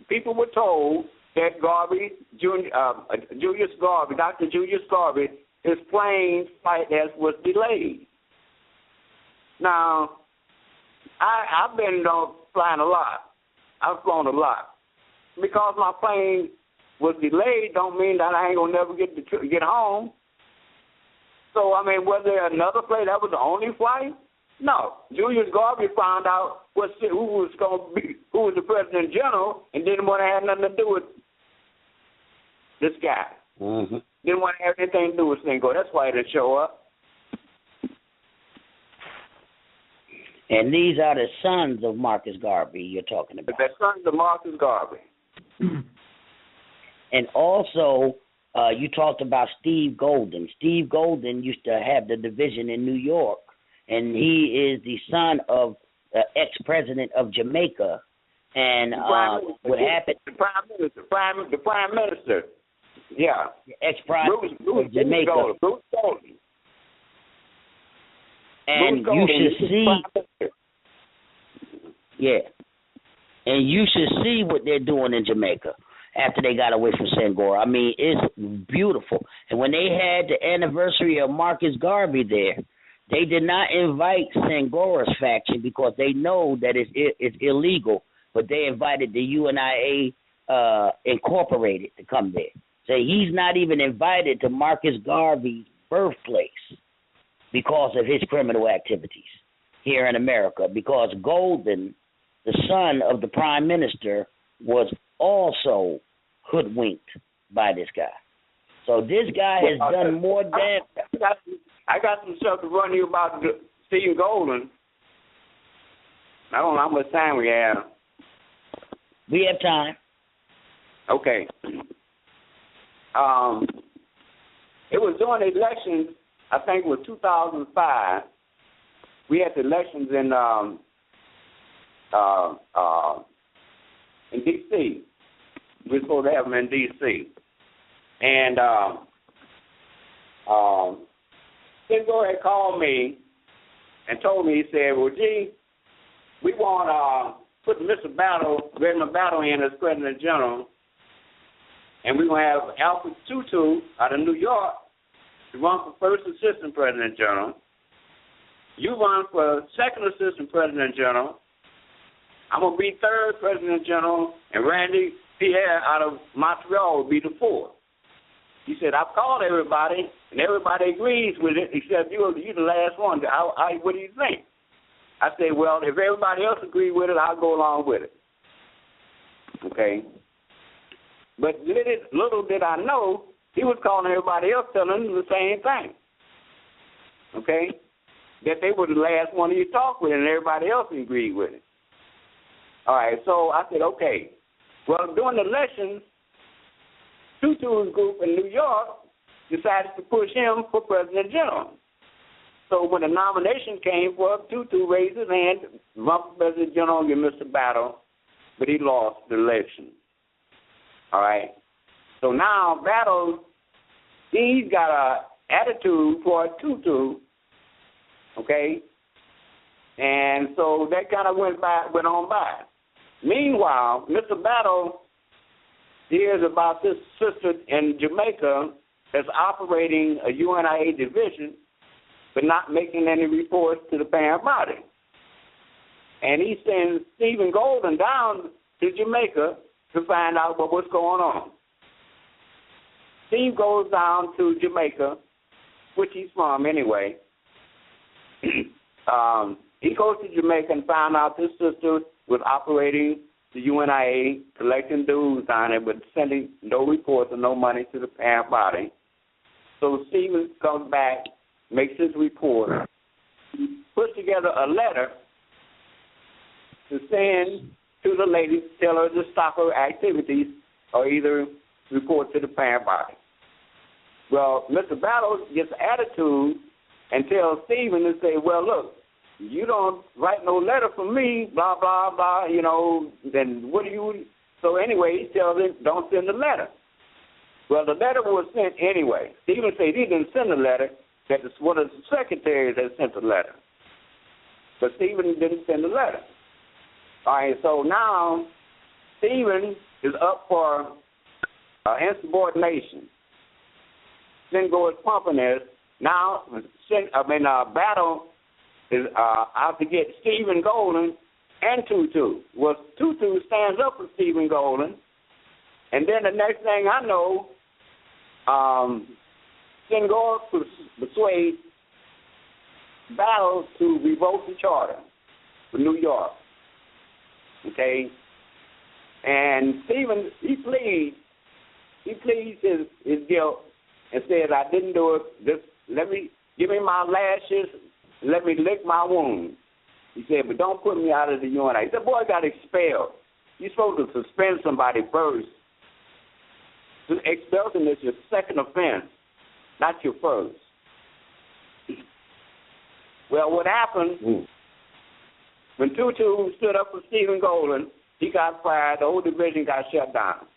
[SPEAKER 1] people were told that Julius Garvey, Dr. Julius Garvey, his plane flight was delayed. Now, I've been flying a lot. I've flown a lot. Because my plane was delayed don't mean that I ain't going to never get home. So, I mean, was there another play that was the only flight? No. Julius Garvey found out who was the President General, and didn't want to have nothing to do with this guy.
[SPEAKER 5] Mm-hmm.
[SPEAKER 1] Didn't want to have anything to do with Senghor. That's why he didn't show up.
[SPEAKER 5] And these are the sons of Marcus Garvey you're talking about.
[SPEAKER 1] The sons of Marcus Garvey.
[SPEAKER 5] And also, you talked about Steve Golden. Steve Golden used to have the division in New York, and he is the son of the ex-president of Jamaica. And what happened?
[SPEAKER 1] The prime minister. Yeah.
[SPEAKER 5] The ex-prime of Jamaica.
[SPEAKER 1] Bruce Golden.
[SPEAKER 5] And you should see, yeah, and you should see what they're doing in Jamaica after they got away from Senghor. I mean, it's beautiful. And when they had the anniversary of Marcus Garvey there, they did not invite Senghor's faction because they know that it's illegal, but they invited the UNIA Incorporated to come there. So he's not even invited to Marcus Garvey's birthplace because of his criminal activities here in America, because Golden, the son of the prime minister, was also hoodwinked by this guy. So this guy has done more damage.
[SPEAKER 1] I got some stuff to run you about Steve Golden. I don't know how much time we have.
[SPEAKER 5] We have time.
[SPEAKER 1] Okay. It was during the elections, I think it was 2005. We had the elections in D.C. We were supposed to have them in D.C. And Senghor had called me and told me, he said, well, gee, we want to put Mr. Redmond Battle in as President General, and we're going to have Alfred Tutu out of New York to run for first assistant President General. You run for second assistant President General. I'm going to be third President General, and Randy Pierre out of Montreal will be the fourth. He said, I've called everybody, and everybody agrees with it, except you're the last one. What do you think? I said, well, if everybody else agrees with it, I'll go along with it. Okay? But little did I know, he was calling everybody else, telling them the same thing. Okay? That they were the last one you talked with, and everybody else agreed with it. All right, so I said, okay. Well, during the elections, Tutu's group in New York decided to push him for President General. So when the nomination came for Tutu raised his hand, run for President General against Mr. Battle, but he lost the election. All right. So now Battle, he's got an attitude for Tutu, okay? And so that kind of went on by. Meanwhile, Mr. Battle hears about this sister in Jamaica that's operating a UNIA division but not making any reports to the parent body. And he sends Stephen Golden down to Jamaica to find out what was going on. Steve goes down to Jamaica, which he's from anyway. He goes to Jamaica and found out this sister was operating the UNIA, collecting dues down there, but sending no reports or no money to the parent body. So Stephen comes back, makes his report, puts together a letter to send to the lady to tell her to stop her activities or either report to the parent body. Well, Mr. Battle gets attitude and tells Stephen to say, well, look, you don't write no letter for me, blah, blah, blah, then what do you... So anyway, he tells him, don't send the letter. Well, the letter was sent anyway. Stephen said he didn't send the letter, that it's one of the secretaries that sent the letter. But Stephen didn't send the letter. All right, so now Stephen is up for insubordination. Senghor is pumping this. Now, Battle is out to get Stephen Golden and Tutu. Well, Tutu stands up for Stephen Golden, and then the next thing I know, Then go to persuade Battle to revoke the charter for New York. Okay? And Stephen, he pleads his guilt and says, I didn't do it. Just give me my lashes, let me lick my wounds. He said, but don't put me out of the UNIA. He said, boy, I got expelled. You're supposed to suspend somebody first. Expulsion is your second offense, not your first. Well, what happened when Tutu stood up for Stephen Golden, he got fired, the whole division got shut down.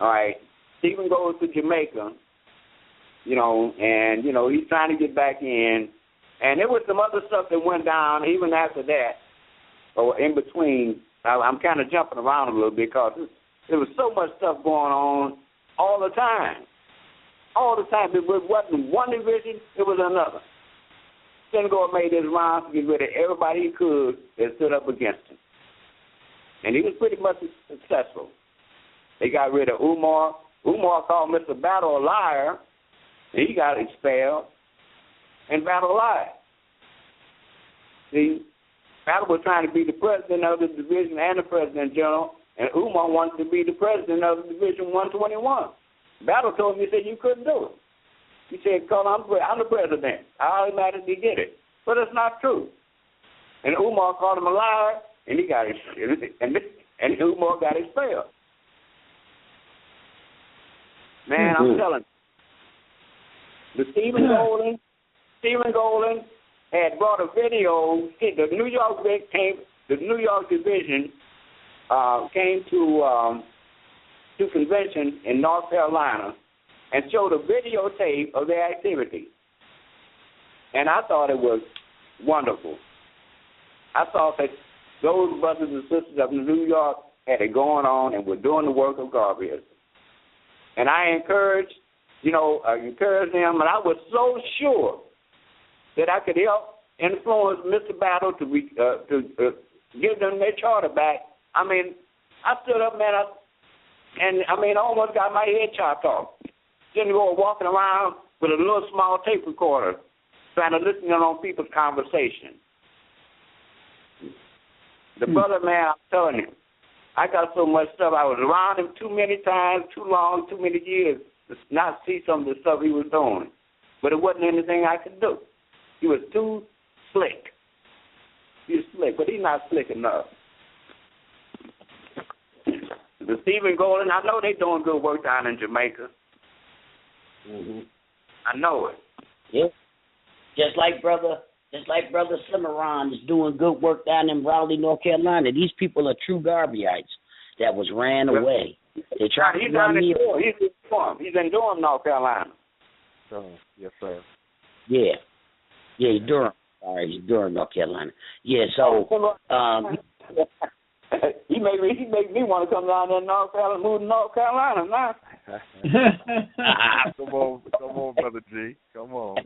[SPEAKER 1] All right. Stephen goes to Jamaica, and, he's trying to get back in. And there was some other stuff that went down even after that, or in between. I'm kind of jumping around a little bit because there was so much stuff going on all the time. All the time. It wasn't one division, it was another. Senegal made his rounds to get rid of everybody he could that stood up against him. And he was pretty much successful. They got rid of Umar. Umar called Mr. Battle a liar, and he got expelled, and Battle lied. See, Battle was trying to be the president of the division and the president general, and Umar wanted to be the president of the division 121. Battle told me, he said, you couldn't do it. He said, I'm the president. I automatically get it. But it's not true. And Umar called him a liar, and he got and Umar got expelled. Man, I'm telling you. Stephen Golden had brought a video. The New York division came to convention in North Carolina and showed a videotape of their activity. And I thought it was wonderful. I thought that those brothers and sisters of New York had it going on and were doing the work of Garvey. And I encouraged them, and I was so sure that I could help influence Mr. Battle to give them their charter back. I mean, I stood up, man, I almost got my head chopped off. Didn't go walking around with a little small tape recorder trying to listen in on people's conversation. The brother, man, I'm telling you, I got so much stuff. I was around him too many times, too long, too many years to not see some of the stuff he was doing. But it wasn't anything I could do. He was too slick. He was slick, but he's not slick enough. The Stephen Golden, I know they're doing good work down in Jamaica.
[SPEAKER 5] Mm-hmm.
[SPEAKER 1] I know it.
[SPEAKER 5] Yeah. Just like brother Cimarron is doing good work down in Raleigh, North Carolina. These people are true Garveyites that was ran away. They tried to run me.
[SPEAKER 1] He's in Durham, North Carolina.
[SPEAKER 7] Oh, yes, sir.
[SPEAKER 5] Yeah, he's Durham. Sorry, he's Durham, North Carolina. Yeah, so
[SPEAKER 1] he made me want to come down there in North Carolina, move to North Carolina now.
[SPEAKER 7] Come on, Brother G. Come on.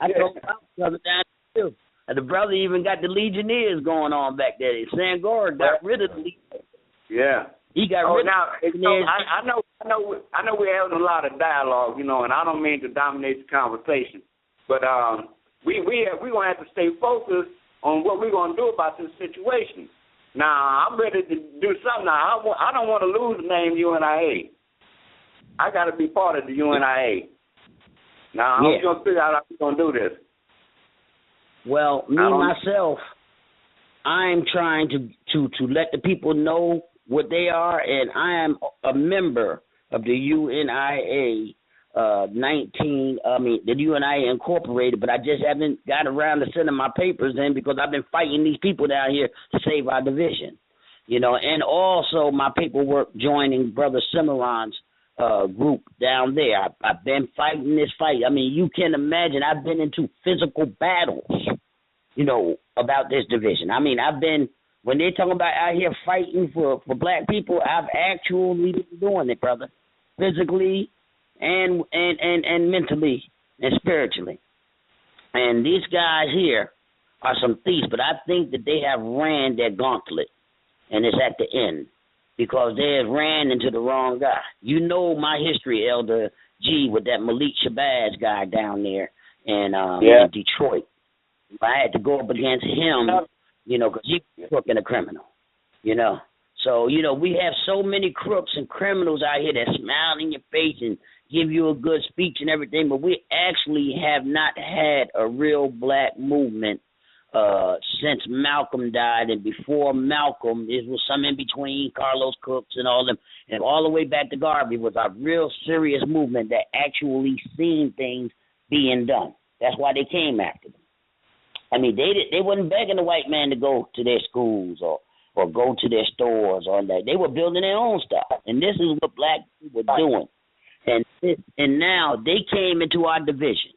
[SPEAKER 5] I told my brother down there too. And the brother even got the Legionnaires going on back there. Sangor got rid of the Legionnaires.
[SPEAKER 1] Yeah.
[SPEAKER 5] He got rid of the Legionnaires.
[SPEAKER 1] I know we're having a lot of dialogue, and I don't mean to dominate the conversation, but we're gonna have to stay focused on what we're gonna do about this situation. Now, I'm ready to do something. Now, I don't want to lose the name UNIA. I got to be part of the UNIA. Now, I'm going to figure out how we're going to do this.
[SPEAKER 5] Well, myself, I'm trying to let the people know what they are, and I am a member of the UNIA the UNIA Incorporated, but I just haven't got around to sending my papers in because I've been fighting these people down here to save our division, and also my paperwork joining Brother Cimarron's group down there. I've been fighting this fight. I mean, you can imagine I've been into physical battles, about this division. I mean, when they're talking about out here fighting for black people, I've actually been doing it, brother, physically and mentally and spiritually. And these guys here are some thieves, but I think that they have ran their gauntlet, and it's at the end. because they have ran into the wrong guy. You know my history, Elder G, with that Malik Shabazz guy down there in Detroit. I had to go up against him, because he was fucking a criminal, So, we have so many crooks and criminals out here that smile in your face and give you a good speech and everything, but we actually have not had a real black movement since Malcolm died, and before Malcolm, it was some in between, Carlos Cooks and all them, and all the way back to Garvey was a real serious movement that actually seen things being done. That's why they came after them. I mean, they wasn't begging the white man to go to their schools or go to their stores or that. They were building their own stuff, and this is what black people were doing. And now they came into our division.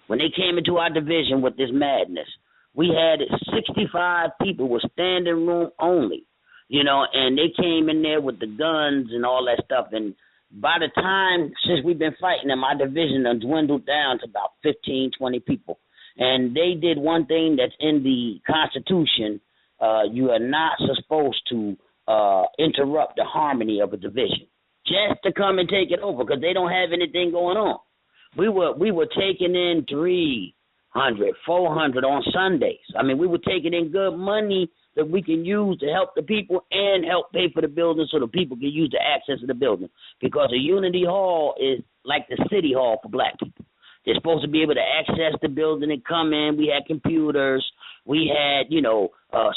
[SPEAKER 5] When they came into our division with this madness, we had 65 people with standing room only, and they came in there with the guns and all that stuff. And by the time, since we've been fighting them, our division has dwindled down to about 15, 20 people. And they did one thing that's in the Constitution. You are not supposed to interrupt the harmony of a division just to come and take it over because they don't have anything going on. We were taking in 300, 400 on Sundays. I mean, we were taking in good money that we can use to help the people and help pay for the building so the people can use the access to the building, because a Unity Hall is like the city hall for black people. They're supposed to be able to access the building and come in. We had computers. We had,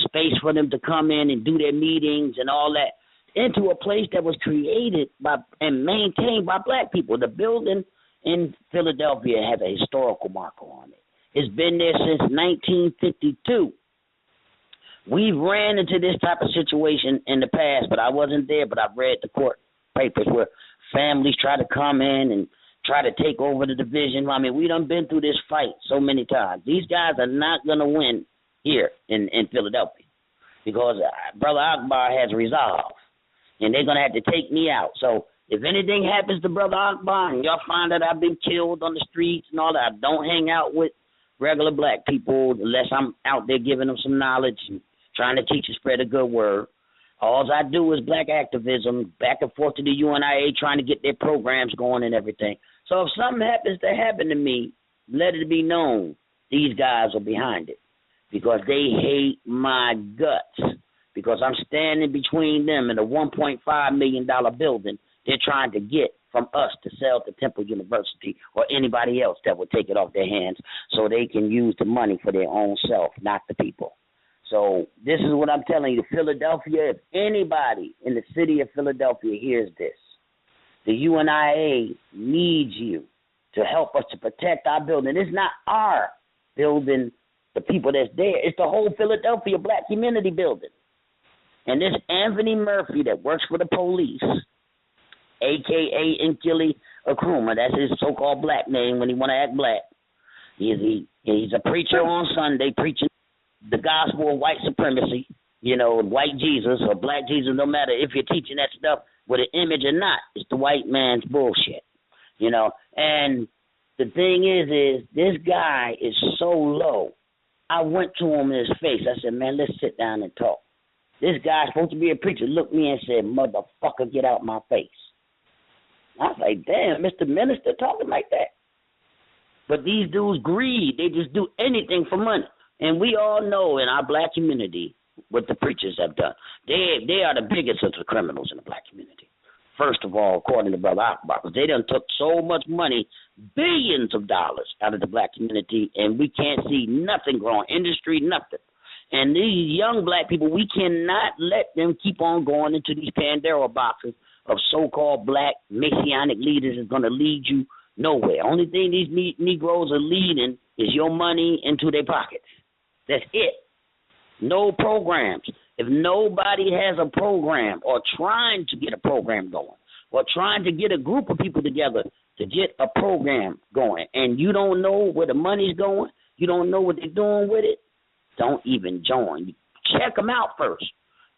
[SPEAKER 5] space for them to come in and do their meetings and all that, into a place that was created by and maintained by black people. The building in Philadelphia has a historical marker on it. It's been there since 1952. We've ran into this type of situation in the past, but I wasn't there, but I've read the court papers where families try to come in and try to take over the division. I mean, we done been through this fight so many times. These guys are not going to win here in Philadelphia because Brother Akbar has resolve, and they're going to have to take me out. So if anything happens to Brother Akbar and y'all find that I've been killed on the streets and all that, I don't hang out with regular black people unless I'm out there giving them some knowledge and trying to teach and spread a good word. All I do is black activism, back and forth to the UNIA, trying to get their programs going and everything. So if something happens to happen to me, let it be known these guys are behind it because they hate my guts, because I'm standing between them and a $1.5 million building they're trying to get from us to sell to Temple University or anybody else that would take it off their hands so they can use the money for their own self, not the people. So this is what I'm telling you. Philadelphia, if anybody in the city of Philadelphia hears this, the UNIA needs you to help us to protect our building. It's not our building, the people that's there. It's the whole Philadelphia black community building. And this Anthony Murphy that works for the police, a.k.a. Nkili Nkrumah, that's his so-called black name when he want to act black. He's a preacher on Sunday preaching the gospel of white supremacy, white Jesus or black Jesus, no matter if you're teaching that stuff with an image or not, it's the white man's bullshit, And the thing is this guy is so low. I went to him in his face. I said, man, let's sit down and talk. This guy's supposed to be a preacher looked me and said, motherfucker, get out my face. I was like, damn, Mr. Minister talking like that. But these dudes greed. They just do anything for money. And we all know in our black community what the preachers have done. They are the biggest of the criminals in the black community. First of all, according to Brother Akbar, because they done took so much money, billions of dollars out of the black community, and we can't see nothing growing, industry, nothing. And these young black people, we cannot let them keep on going into these Pandora boxes of so-called black messianic leaders is going to lead you nowhere. Only thing these Negroes are leading is your money into their pockets. That's it. No programs. If nobody has a program or trying to get a program going or trying to get a group of people together to get a program going and you don't know where the money's going, you don't know what they're doing with it, don't even join. Check them out first.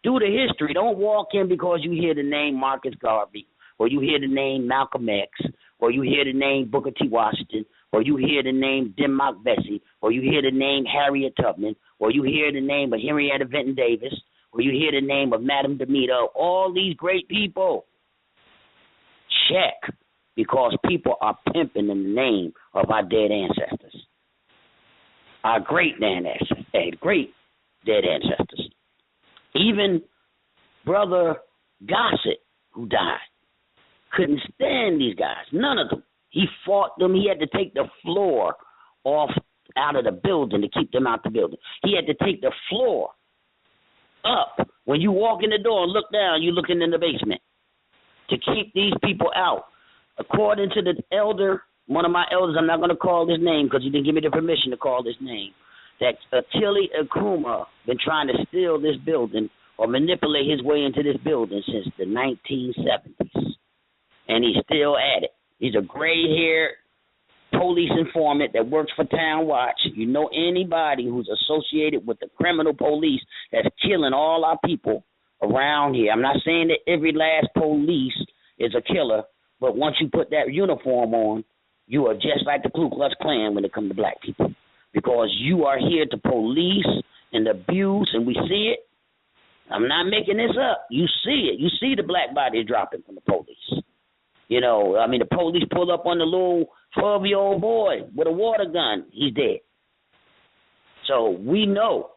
[SPEAKER 5] Do the history. Don't walk in because you hear the name Marcus Garvey or you hear the name Malcolm X or you hear the name Booker T. Washington or you hear the name Denmark Vesey or you hear the name Harriet Tubman or you hear the name of Henrietta Benton Davis or you hear the name of Madame Demito, all these great people, check, because people are pimping in the name of our dead ancestors, our great dead ancestors. Even Brother Gossett, who died, couldn't stand these guys, none of them. He fought them. He had to take the floor off out of the building to keep them out the building. He had to take the floor up. When you walk in the door and look down, you're looking in the basement to keep these people out. According to the elder, one of my elders, I'm not going to call his name because he didn't give me the permission to call his name, that Achille Nkrumah been trying to steal this building or manipulate his way into this building since the 1970s. And he's still at it. He's a gray-haired police informant that works for Town Watch. You know anybody who's associated with the criminal police that's killing all our people around here. I'm not saying that every last police is a killer, but once you put that uniform on, you are just like the Ku Klux Klan when it comes to black people, because you are here to police and abuse, and we see it. I'm not making this up. You see it. You see the black bodies dropping from the police. You know, I mean, the police pull up on the little 12-year-old boy with a water gun. He's dead. So we know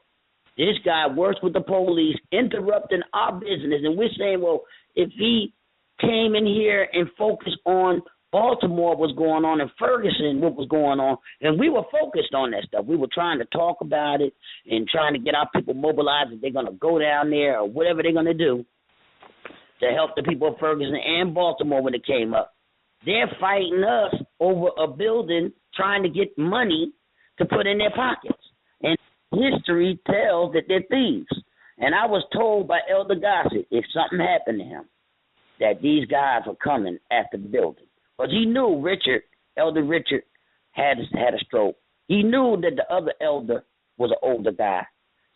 [SPEAKER 5] this guy works with the police, interrupting our business. And we're saying, well, if he came in here and focused on Baltimore, what's going on, in Ferguson, what was going on, and we were focused on that stuff. We were trying to talk about it and trying to get our people mobilized that they're going to go down there or whatever they're going to do to help the people of Ferguson and Baltimore when it came up. They're fighting us over a building, trying to get money to put in their pockets. And history tells that they're thieves. And I was told by Elder Gossett, if something happened to him, that these guys were coming after the building. Because he knew Elder Richard had a stroke. He knew that the other elder was an older guy.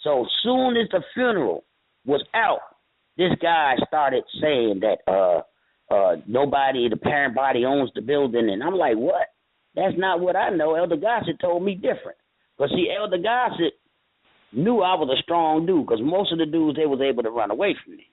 [SPEAKER 5] So soon as the funeral was out, this guy started saying that nobody, the parent body owns the building. And I'm like, what? That's not what I know. Elder Gossett told me different. But see, Elder Gossett knew I was a strong dude, because most of the dudes, they was able to run away from me.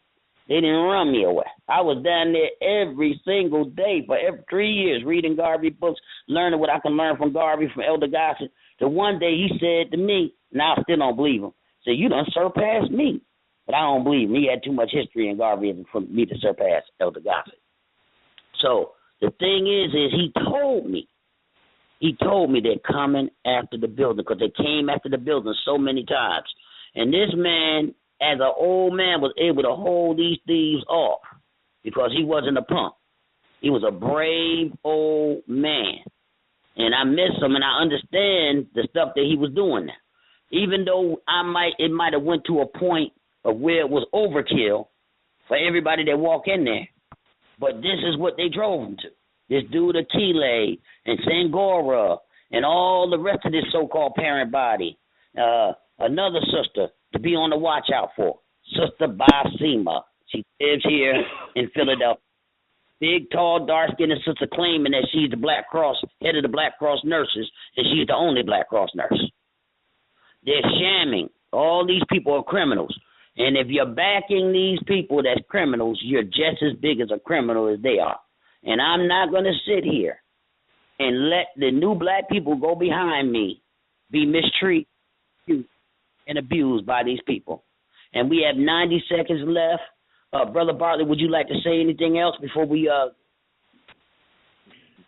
[SPEAKER 5] They didn't run me away. I was down there every single day for 3 years reading Garvey books, learning what I can learn from Garvey, from Elder Gossett. So one day he said to me, now I still don't believe him, said, you done surpassed me. But I don't believe him. He had too much history in Garvey for me to surpass Elder Gossett. So the thing is he told me they're coming after the building, because they came after the building so many times. And this man, as an old man, was able to hold these thieves off because he wasn't a punk. He was a brave old man. And I miss him, and I understand the stuff that he was doing now. Even though it might have went to a point of where it was overkill for everybody that walk in there. But this is what they drove him to. This dude Achille and Sangora and all the rest of this so-called parent body. Another sister to be on the watch out for, Sister Basima. She lives here in Philadelphia. Big, tall, dark-skinned sister claiming that she's the Black Cross, head of the Black Cross nurses, and she's the only Black Cross nurse. They're shamming. All these people are criminals. And if you're backing these people that's criminals, you're just as big as a criminal as they are. And I'm not going to sit here and let the new black people go behind me be mistreated and abused by these people. And we have 90 seconds left. Brother Bartlett, would you like to say anything else before we...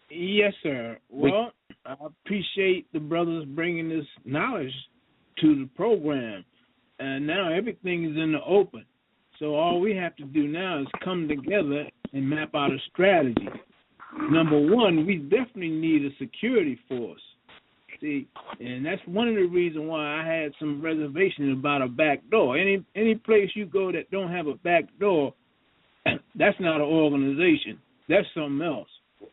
[SPEAKER 8] Yes, sir. Well, I appreciate the brothers bringing this knowledge to the program. And now everything is in the open. So all we have to do now is come together and map out a strategy. Number one, we definitely need a security force. See, and that's one of the reasons why I had some reservations about a back door. Any place you go that don't have a back door, that's not an organization. That's something else.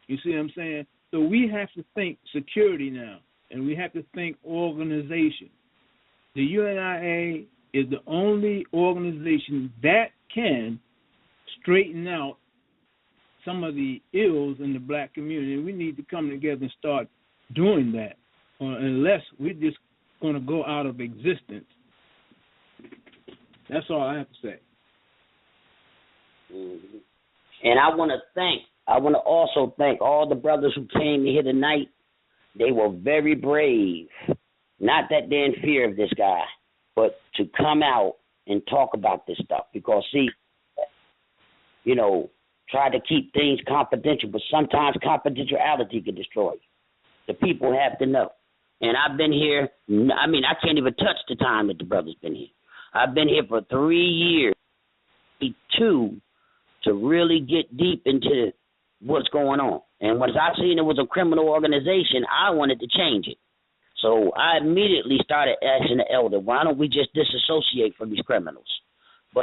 [SPEAKER 8] You see what I'm saying? So we have to think security now, and we have to think organization. The UNIA is the only organization that can straighten out some of the ills in the black community. And we need to come together and start doing that, unless we're just going to go out of existence. That's all I have to say.
[SPEAKER 5] Mm-hmm. And I want to also thank all the brothers who came here tonight. They were very brave. Not that they're in fear of this guy, but to come out and talk about this stuff. Because, see, you know, try to keep things confidential, but sometimes confidentiality can destroy you. The people have to know. And I've been here, I mean, I can't even touch the time that the brother's been here. I've been here for 3 years, 2, to really get deep into what's going on. And once I seen it was a criminal organization, I wanted to change it. So I immediately started asking the elder, why don't we just disassociate from these criminals?